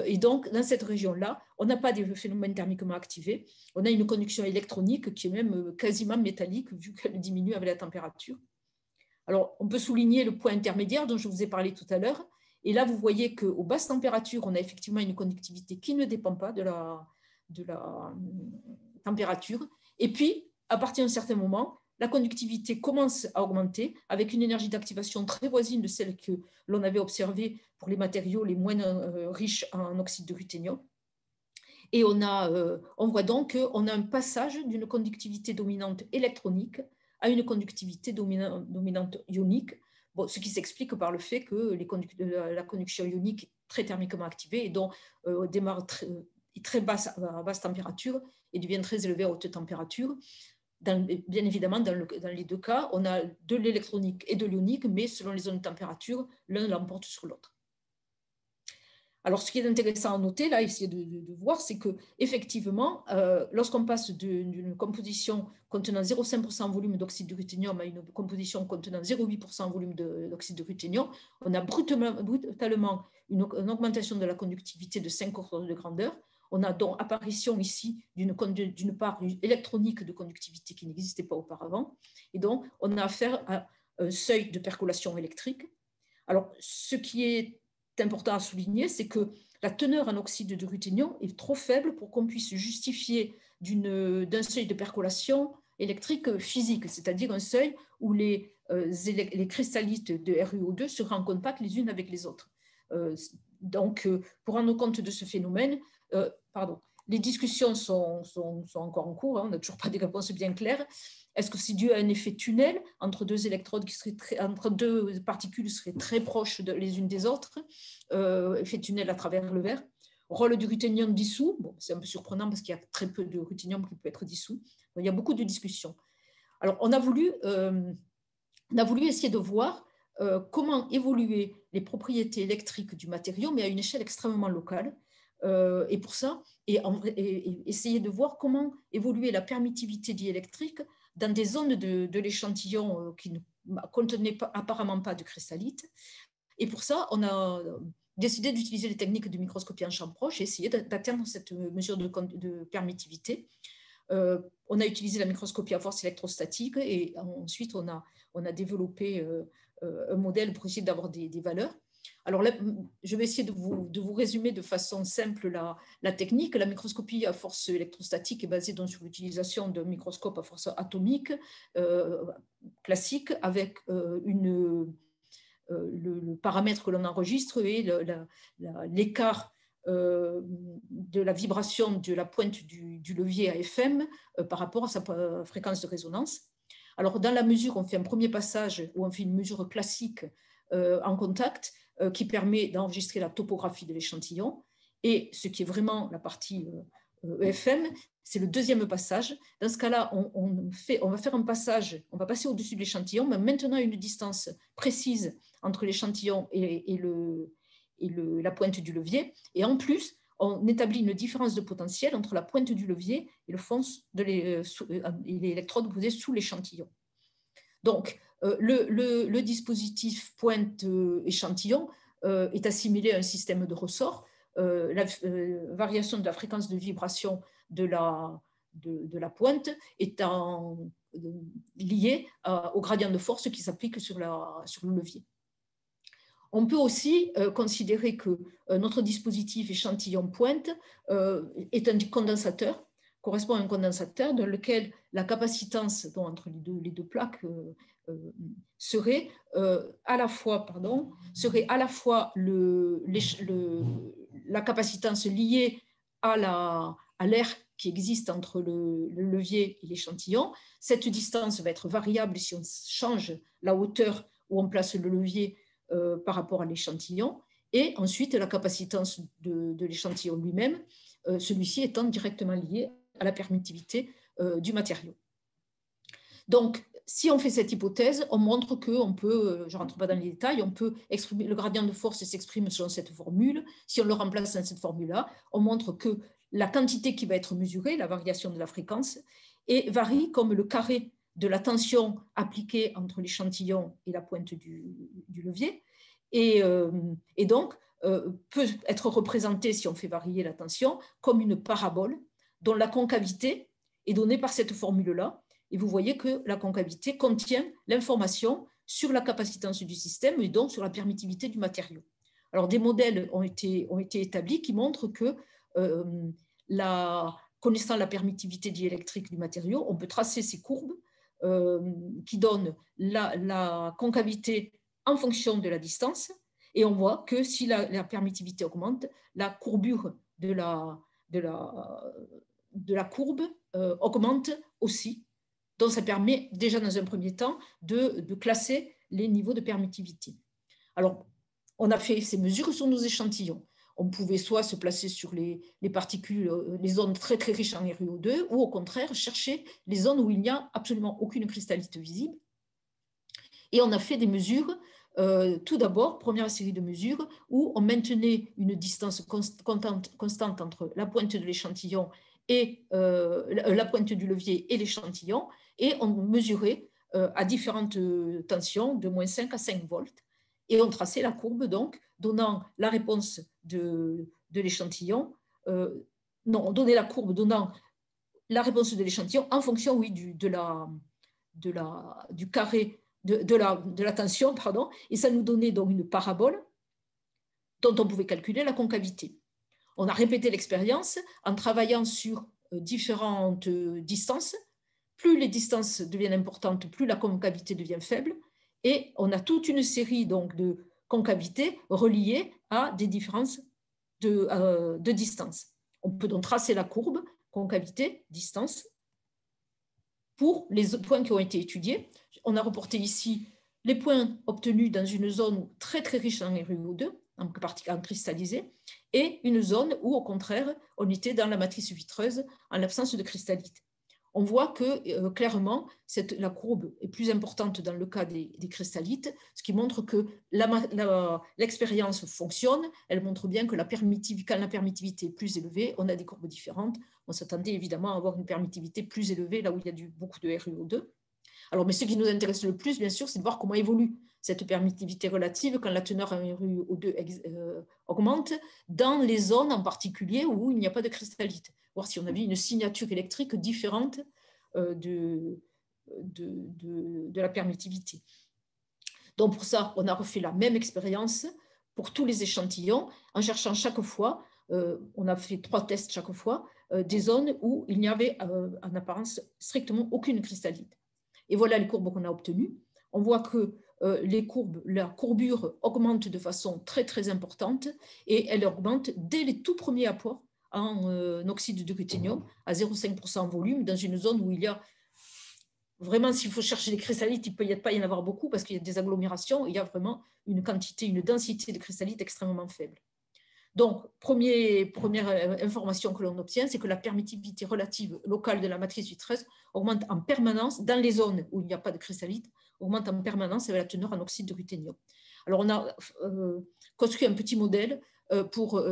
Et donc, dans cette région-là, on n'a pas de phénomène thermiquement activé. On a une conduction électronique qui est même quasiment métallique, vu qu'elle diminue avec la température. Alors, on peut souligner le point intermédiaire dont je vous ai parlé tout à l'heure. Et là, vous voyez qu'aux basses températures, on a effectivement une conductivité qui ne dépend pas de la température. Et puis, à partir d'un certain moment, la conductivité commence à augmenter avec une énergie d'activation très voisine de celle que l'on avait observée pour les matériaux les moins riches en oxyde de ruthénium. Et on voit donc qu'on a un passage d'une conductivité dominante électronique à une conductivité dominante ionique, bon, ce qui s'explique par le fait que la conduction ionique est très thermiquement activée et donc démarre très basse à basse température et devient très élevée à haute température. Bien évidemment, dans les deux cas, on a de l'électronique et de l'ionique, mais selon les zones de température, l'un l'emporte sur l'autre. Alors, ce qui est intéressant à noter, là, essayer de voir, c'est qu'effectivement, lorsqu'on passe d'une composition contenant 0,5% en volume d'oxyde de ruthénium à une composition contenant 0,8% en volume d'oxyde de ruthénium, on a brutalement une augmentation de la conductivité de 5 ordres de grandeur. On a donc apparition ici d'une part électronique de conductivité qui n'existait pas auparavant. Et donc, on a affaire à un seuil de percolation électrique. Alors, ce qui est important à souligner, c'est que la teneur en oxyde de ruthénium est trop faible pour qu'on puisse justifier d'un seuil de percolation électrique physique, c'est-à-dire un seuil où les cristallites de RuO2 seraient en contact les unes avec les autres. Donc, pour rendre compte de ce phénomène, les discussions sont encore en cours, hein, on n'a toujours pas des réponses bien claires. Est-ce que c'est dû à un effet tunnel entre deux électrodes entre deux particules qui seraient très proches les unes des autres, effet tunnel à travers le verre? Rôle du ruthénium dissous, bon, c'est un peu surprenant parce qu'il y a très peu de ruthénium qui peut être dissous. Donc, il y a beaucoup de discussions. Alors, on a voulu essayer de voir comment évoluer les propriétés électriques du matériau, mais à une échelle extrêmement locale. Et pour ça, essayer de voir comment évoluer la permittivité diélectrique dans des zones de l'échantillon qui ne contenaient apparemment pas de cristallites. Et pour ça, on a décidé d'utiliser les techniques de microscopie en champ proche et essayer d'atteindre cette mesure de permittivité. On a utilisé la microscopie à force électrostatique et ensuite on a développé un modèle pour essayer d'avoir des valeurs. Alors là, je vais essayer de vous résumer de façon simple la technique. La microscopie à force électrostatique est basée donc sur l'utilisation d'un microscope à force atomique classique avec le paramètre que l'on enregistre et l'écart de la vibration de la pointe du levier à FM par rapport à sa fréquence de résonance. Alors, dans la mesure, on fait un premier passage où on fait une mesure classique en contact qui permet d'enregistrer la topographie de l'échantillon. Et ce qui est vraiment la partie EFM, c'est le deuxième passage. Dans ce cas-là, on va faire un passage, on va passer au-dessus de l'échantillon, mais maintenant à une distance précise entre l'échantillon et la pointe du levier. Et en plus, on établit une différence de potentiel entre la pointe du levier et le fond de l'électrode posée sous l'échantillon. Donc, le dispositif pointe-échantillon est assimilé à un système de ressort. La variation de la fréquence de vibration de la pointe étant liée au gradient de force qui s'applique sur le levier. On peut aussi considérer que notre dispositif échantillon-pointe est un condensateur, correspond à un condensateur dans lequel la capacitance entre les deux plaques serait à la fois la capacitance liée à l'air qui existe entre le levier et l'échantillon. Cette distance va être variable si on change la hauteur où on place le levier par rapport à l'échantillon, et ensuite la capacitance de l'échantillon lui-même, celui-ci étant directement lié à la permittivité du matériau. Donc, si on fait cette hypothèse, on montre qu'on peut, je ne rentre pas dans les détails, on peut exprimer, le gradient de force s'exprime selon cette formule. Si on le remplace dans cette formule-là, on montre que la quantité qui va être mesurée, la variation de la fréquence, varie comme le carré de la tension appliquée entre l'échantillon et la pointe du levier. et donc peut être représenté, si on fait varier la tension, comme une parabole dont la concavité est donnée par cette formule-là. Et vous voyez que la concavité contient l'information sur la capacitance du système et donc sur la permittivité du matériau. Alors, des modèles ont été établis qui montrent que, connaissant la permittivité diélectrique du matériau, on peut tracer ces courbes qui donnent la concavité en fonction de la distance. Et on voit que si la permittivité augmente, la courbure de la courbe augmente aussi. Donc, ça permet déjà dans un premier temps de classer les niveaux de permittivité. Alors, on a fait ces mesures sur nos échantillons. On pouvait soit se placer sur les particules, les zones très très riches en RuO2, ou au contraire chercher les zones où il n'y a absolument aucune cristallite visible. Et on a fait des mesures, tout d'abord, première série de mesures, où on maintenait une distance constante entre la pointe de l'échantillon et la pointe du levier et l'échantillon, et on mesurait à différentes tensions, de moins 5 à 5 volts, et on traçait la courbe, donc, donnant la réponse de l'échantillon, non, on donnait la courbe donnant la réponse de l'échantillon en fonction, oui, du carré de la tension, pardon, et ça nous donnait donc une parabole dont on pouvait calculer la concavité. On a répété l'expérience en travaillant sur différentes distances. Plus les distances deviennent importantes, plus la concavité devient faible, et on a toute une série donc de concavités reliées à des différences de distance. On peut donc tracer la courbe concavité, distance, pour les points qui ont été étudiés. On a reporté ici les points obtenus dans une zone très très riche en RuO2, en particules cristallisées, et une zone où, au contraire, on était dans la matrice vitreuse en l'absence de cristallite. On voit que clairement, la courbe est plus importante dans le cas des cristallites, ce qui montre que l'expérience fonctionne. Elle montre bien que quand la permittivité est plus élevée, on a des courbes différentes. On s'attendait évidemment à avoir une permittivité plus élevée là où il y a beaucoup de RuO2. Alors, mais ce qui nous intéresse le plus, bien sûr, c'est de voir comment évolue cette permittivité relative quand la teneur en RuO2 augmente dans les zones en particulier où il n'y a pas de cristallite. Voir si on avait une signature électrique différente de la permittivité. Donc, pour ça, on a refait la même expérience pour tous les échantillons en cherchant chaque fois, on a fait 3 tests chaque fois, des zones où il n'y avait en apparence strictement aucune cristallite. Et voilà les courbes qu'on a obtenues. On voit que la courbure augmente de façon très très importante et elle augmente dès les tout premiers apports en oxyde de ruthénium à 0,5% en volume dans une zone où il y a vraiment, s'il faut chercher des cristallites, il ne peut pas y en avoir beaucoup parce qu'il y a des agglomérations, il y a vraiment une densité de cristallites extrêmement faible. Donc, première information que l'on obtient, c'est que la permittivité relative locale de la matrice vitreuse augmente en permanence dans les zones où il n'y a pas de cristallite, augmente en permanence avec la teneur en oxyde de ruthénium. Alors, on a construit un petit modèle pour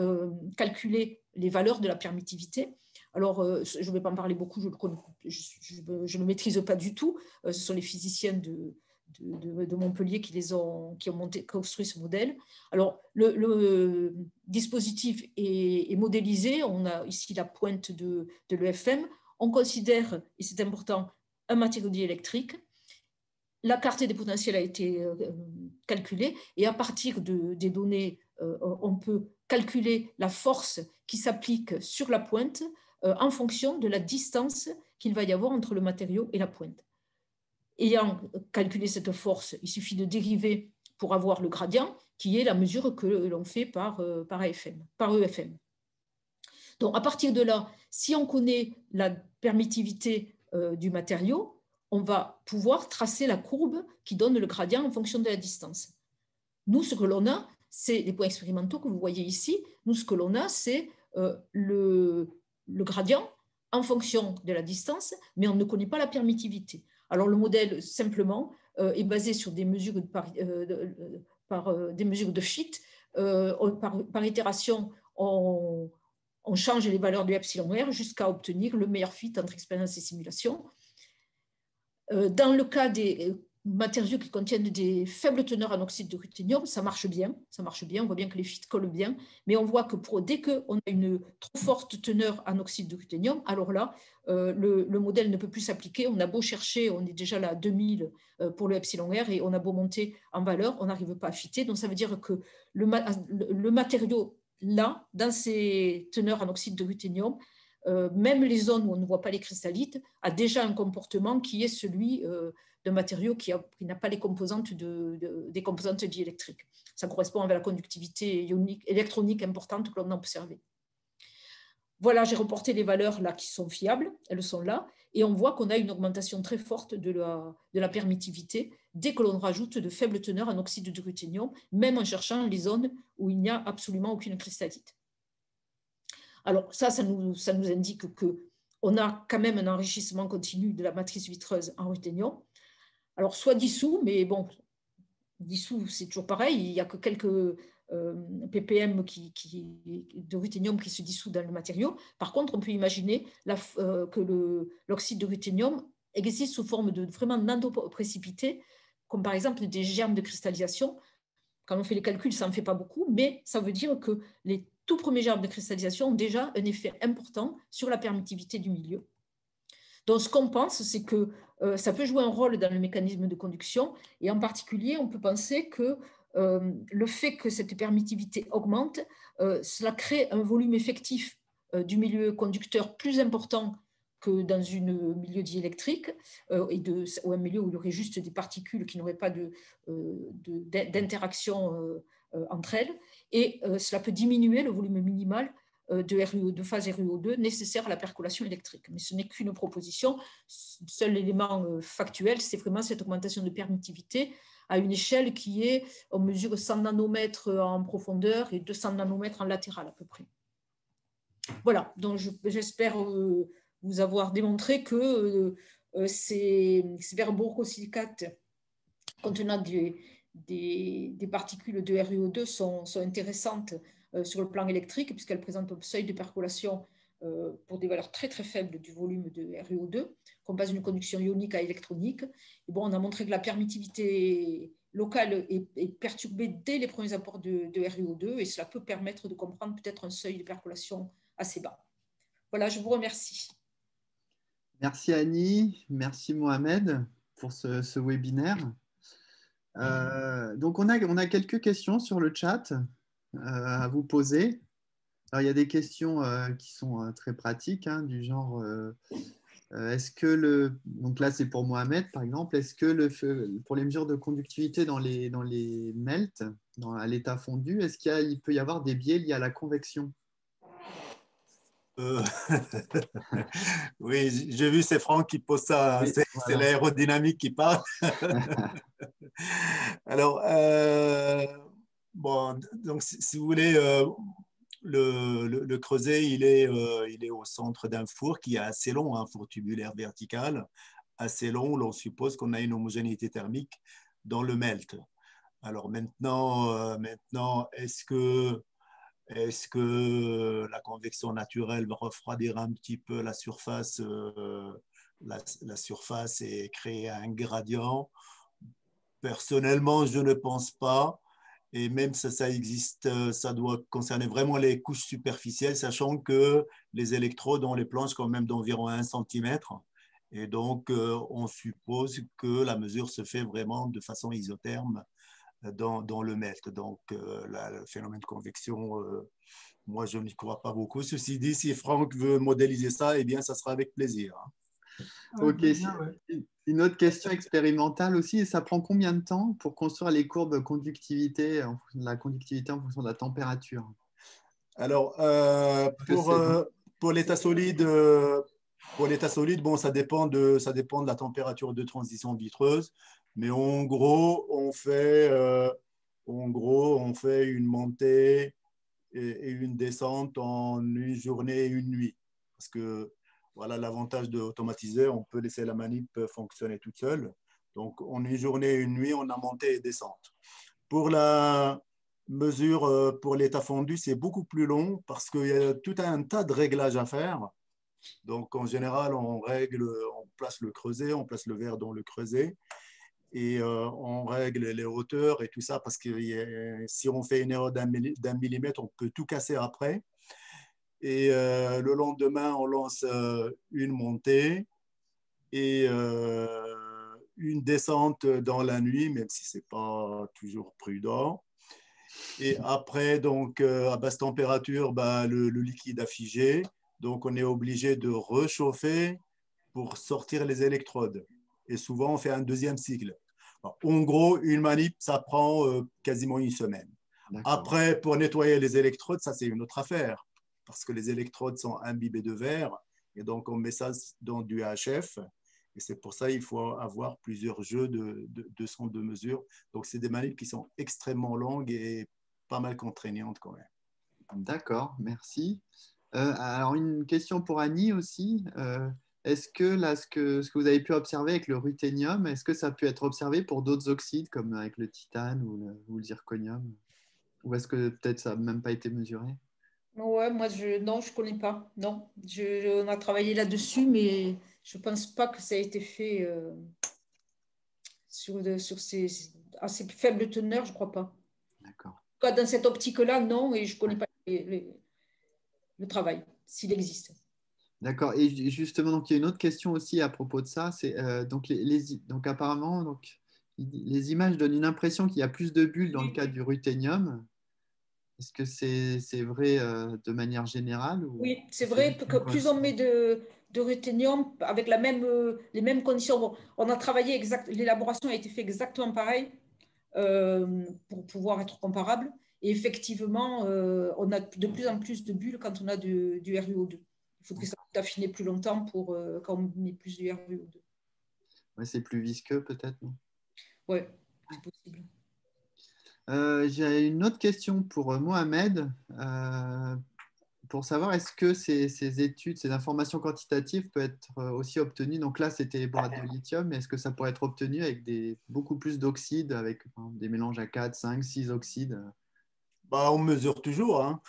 calculer les valeurs de la permittivité. Alors, je ne vais pas en parler beaucoup, je ne le maîtrise pas du tout. Ce sont les physiciens de Montpellier qui ont construit ce modèle. Alors, le dispositif est modélisé. On a ici la pointe de l'EFM. On considère, et c'est important, un matériau diélectrique. La carte des potentiels a été calculée et à partir des données, on peut calculer la force qui s'applique sur la pointe en fonction de la distance qu'il va y avoir entre le matériau et la pointe. Ayant calculé cette force, il suffit de dériver pour avoir le gradient, qui est la mesure que l'on fait par EFM. Donc, à partir de là, si on connaît la permittivité du matériau, on va pouvoir tracer la courbe qui donne le gradient en fonction de la distance. Nous, ce que l'on a, c'est les points expérimentaux que vous voyez ici. Nous, ce que l'on a, c'est le gradient en fonction de la distance, mais on ne connaît pas la permittivité. Alors, le modèle, simplement, est basé sur des mesures des mesures de fit. Par itération, on change les valeurs du epsilon R jusqu'à obtenir le meilleur fit entre expérience et simulation. Dans le cas des matériaux qui contiennent des faibles teneurs en oxyde de ruthénium, ça marche bien, on voit bien que les fils collent bien, mais on voit que dès qu'on a une trop forte teneur en oxyde de ruthénium, alors là, le modèle ne peut plus s'appliquer, on a beau chercher, on est déjà là à 2000 pour le epsilon R, et on a beau monter en valeur, on n'arrive pas à fitter, donc ça veut dire que le matériau, là, dans ses teneurs en oxyde de ruthénium, même les zones où on ne voit pas les cristallites, a déjà un comportement qui est celui d'un matériau qui n'a pas les composantes des composantes diélectriques. Ça correspond avec la conductivité ionique, électronique importante que l'on a observée. Voilà, j'ai reporté les valeurs là qui sont fiables, elles sont là, et on voit qu'on a une augmentation très forte de la permittivité dès que l'on rajoute de faibles teneurs en oxyde de ruthénium, même en cherchant les zones où il n'y a absolument aucune cristallite. Alors ça nous indique qu'on a quand même un enrichissement continu de la matrice vitreuse en ruthénium. Alors soit dissous, mais bon, dissous c'est toujours pareil, il n'y a que quelques ppm de ruthénium qui se dissout dans le matériau. Par contre, on peut imaginer que l'oxyde de ruthénium existe sous forme de vraiment nanoprécipités, comme par exemple des germes de cristallisation. Quand on fait les calculs, ça n'en fait pas beaucoup, mais ça veut dire que les tout premiers germes de cristallisation ont déjà un effet important sur la permittivité du milieu. Donc, ce qu'on pense, c'est que ça peut jouer un rôle dans le mécanisme de conduction, et en particulier, on peut penser que le fait que cette permittivité augmente, cela crée un volume effectif du milieu conducteur plus important que dans un milieu diélectrique, ou un milieu où il y aurait juste des particules qui n'auraient pas d'interaction entre elles, et cela peut diminuer le volume minimal de phase RuO2 nécessaire à la percolation électrique. Mais ce n'est qu'une proposition. Seul élément factuel, c'est vraiment cette augmentation de permittivité à une échelle qui est, on mesure 100 nanomètres en profondeur et 200 nanomètres en latéral à peu près. Voilà, donc j'espère vous avoir démontré que ces verborossilicates contenant des particules de RuO2 sont intéressantes sur le plan électrique, puisqu'elles présentent un seuil de percolation pour des valeurs très très faibles du volume de RuO2, qu'on passe d'une conduction ionique à électronique. Et bon, on a montré que la permittivité locale est perturbée dès les premiers apports de RuO2, et cela peut permettre de comprendre peut-être un seuil de percolation assez bas. Voilà, je vous remercie. Merci Annie, merci Mohamed pour ce webinaire. Donc on a quelques questions sur le chat à vous poser. Alors il y a des questions qui sont très pratiques, hein, du genre est-ce que donc là c'est pour Mohamed par exemple, est-ce que pour les mesures de conductivité dans les melts, à l'état fondu, est-ce qu'il peut y avoir des biais liés à la convection? Oui, j'ai vu, c'est Franck qui pose ça, oui, c'est voilà. l'aérodynamique qui parle. Alors, bon, donc si vous voulez, le creuset, il est au centre d'un four qui est assez long, un four tubulaire vertical, assez long. L'on suppose qu'on a une homogénéité thermique dans le melt. Alors maintenant est-ce que la convection naturelle va refroidir un petit peu la surface, la surface et créer un gradient? Personnellement, je ne pense pas. Et même si ça existe, ça doit concerner vraiment les couches superficielles, sachant que les électrodes ont les planches quand même d'environ 1 cm. Et donc, on suppose que la mesure se fait vraiment de façon isotherme dans le melt. Donc, le phénomène de convection, moi, je n'y crois pas beaucoup. Ceci dit, si Franck veut modéliser ça, eh bien, ça sera avec plaisir. Ok, une autre question expérimentale aussi, ça prend combien de temps pour construire les courbes de conductivité, la conductivité en fonction de la température? Alors, pour l'état solide, bon, ça dépend de la température de transition vitreuse, mais en gros, on fait une montée et une descente en une journée et une nuit. Parce que voilà l'avantage d'automatiser, on peut laisser la manip fonctionner toute seule. Donc, en une journée et une nuit, on a montée et descente. Pour la mesure, pour l'état fondu, c'est beaucoup plus long parce qu'il y a tout un tas de réglages à faire. Donc, en général, on place le creuset, on place le verre dans le creuset. et on règle les hauteurs et tout ça, parce que si on fait une erreur d'un millimètre, on peut tout casser après. Et le lendemain, on lance une montée et une descente dans la nuit, même si ce n'est pas toujours prudent. Et après, donc, à basse température, le liquide a figé. Donc, on est obligé de réchauffer pour sortir les électrodes. Et souvent, on fait un deuxième cycle. En gros, une manip, ça prend quasiment une semaine. Après, pour nettoyer les électrodes, ça, c'est une autre affaire, parce que les électrodes sont imbibées de verre. Et donc, on met ça dans du HF. Et c'est pour ça qu'il faut avoir plusieurs jeux de sondes de mesure. Donc, c'est des manips qui sont extrêmement longues et pas mal contraignantes quand même. D'accord, merci. Alors, une question pour Annie aussi. Est-ce que là, ce que vous avez pu observer avec le ruthénium, est-ce que ça a pu être observé pour d'autres oxydes comme avec le titane ou le zirconium? Ou est-ce que peut-être ça n'a même pas été mesuré? Ouais, moi, non, je ne connais pas. Non, on a travaillé là-dessus, mais je ne pense pas que ça a été fait sur ces assez faibles teneurs, je ne crois pas. D'accord. Dans cette optique-là, non, et je ne connais pas le travail, s'il existe. D'accord. Et justement, donc, il y a une autre question aussi à propos de ça. C'est donc, donc apparemment, donc, les images donnent une impression qu'il y a plus de bulles dans le cas du ruthénium. Est-ce que c'est vrai de manière générale Oui, c'est vrai que plus on met de ruthénium avec les mêmes conditions. Bon, on a travaillé l'élaboration a été faite exactement pareil pour pouvoir être comparable. Et effectivement, on a de plus en plus de bulles quand on a du RuO2. Il faudrait s'affiner plus longtemps pour quand on met plus de RuO2. Ouais, c'est plus visqueux peut-être, non? Oui, c'est possible. J'ai une autre question pour Mohamed. Pour savoir, est-ce que ces études, ces informations quantitatives peuvent être aussi obtenues? Donc là, c'était les boîtes de lithium, mais est-ce que ça pourrait être obtenu avec beaucoup plus d'oxydes, avec des mélanges à 4, 5, 6 oxydes? On mesure toujours. Hein.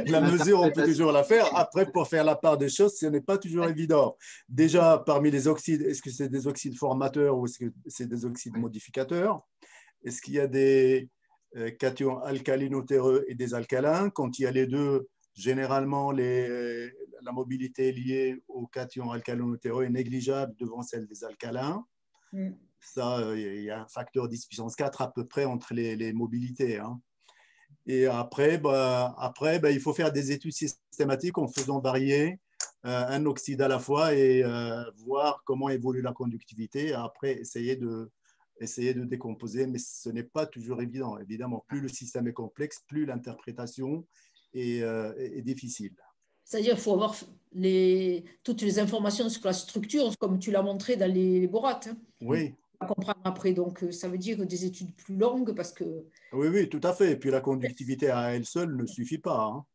La mesure, on peut toujours la faire. Après, pour faire la part des choses, ce n'est pas toujours évident. Déjà, parmi les oxydes, est-ce que c'est des oxydes formateurs ou est-ce que c'est des oxydes modificateurs? Est-ce qu'il y a des cations alcalino-terreux et des alcalins? Quand il y a les deux, généralement, la mobilité liée aux cations alcalino-terreux est négligeable devant celle des alcalins. Ça, il y a un facteur 10 puissance 4 à peu près entre les mobilités. Hein. Et après, il faut faire des études systématiques en faisant varier un oxyde à la fois et voir comment évolue la conductivité. Et après, essayer de décomposer, mais ce n'est pas toujours évident. Évidemment, plus le système est complexe, plus l'interprétation est difficile. C'est-à-dire qu'il faut avoir toutes les informations sur la structure, comme tu l'as montré dans les borates. Hein. Oui. À comprendre après. Donc, ça veut dire des études plus longues parce que... Oui, oui, tout à fait. Et puis la conductivité à elle seule ne suffit pas. Hein.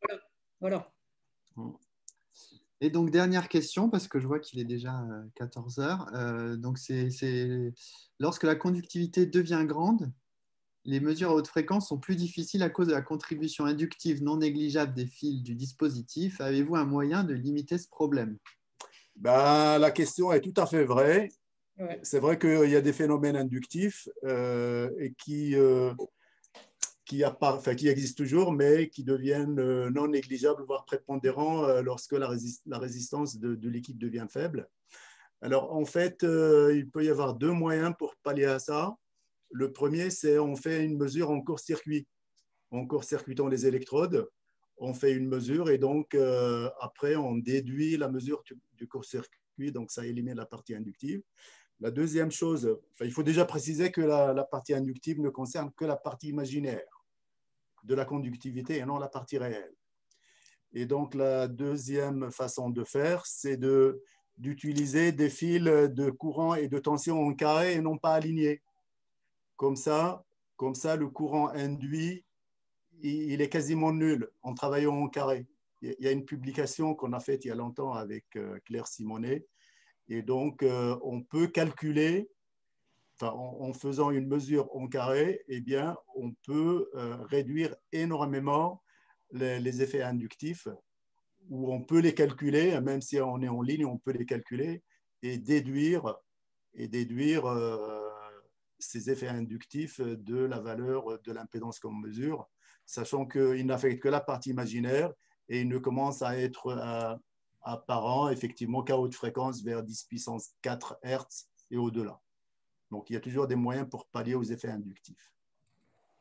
Voilà. Et donc, dernière question, parce que je vois qu'il est déjà 14 heures. Donc, lorsque la conductivité devient grande, les mesures à haute fréquence sont plus difficiles à cause de la contribution inductive non négligeable des fils du dispositif. Avez-vous un moyen de limiter ce problème? La question est tout à fait vraie. Ouais. C'est vrai qu'il y a des phénomènes inductifs et qui existent toujours, mais qui deviennent non négligeables, voire prépondérants lorsque la résistance de liquide devient faible. Alors, en fait, il peut y avoir deux moyens pour pallier à ça. Le premier, c'est on fait une mesure en court-circuit. En court-circuitant les électrodes, on fait une mesure et donc après, on déduit la mesure du court-circuit, donc ça élimine la partie inductive. La deuxième chose, il faut déjà préciser que la partie inductive ne concerne que la partie imaginaire de la conductivité et non la partie réelle. Et donc, la deuxième façon de faire, c'est d'utiliser des fils de courant et de tension en carré et non pas alignés. Comme ça, le courant induit, il est quasiment nul en travaillant en carré. Il y a une publication qu'on a faite il y a longtemps avec Claire Simonet. Et donc, on peut calculer, en faisant une mesure en carré, eh bien, on peut réduire énormément les effets inductifs, où on peut les calculer, même si on est en ligne, on peut les calculer et déduire et déduire ces effets inductifs de la valeur de l'impédance qu'on mesure, sachant qu'il n'affecte que la partie imaginaire et il ne commence à être apparent effectivement qu'à haute fréquence vers 10 puissance 4 Hz et au-delà. Donc, il y a toujours des moyens pour pallier aux effets inductifs.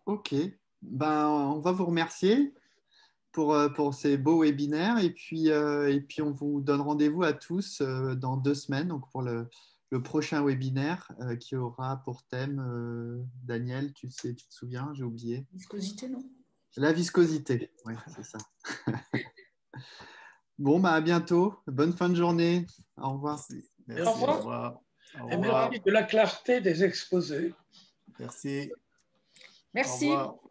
OK. Ben, on va vous remercier pour ces beaux webinaires et puis on vous donne rendez-vous à tous dans 2 semaines donc pour le prochain webinaire qui aura pour thème, Daniel, tu te souviens, j'ai oublié. Viscosité, non? La viscosité, oui, c'est ça. Bon, bah, à bientôt. Bonne fin de journée. Au revoir. Merci. Au revoir. Au revoir. Et merci de la clarté des exposés. Merci. Merci. Au revoir.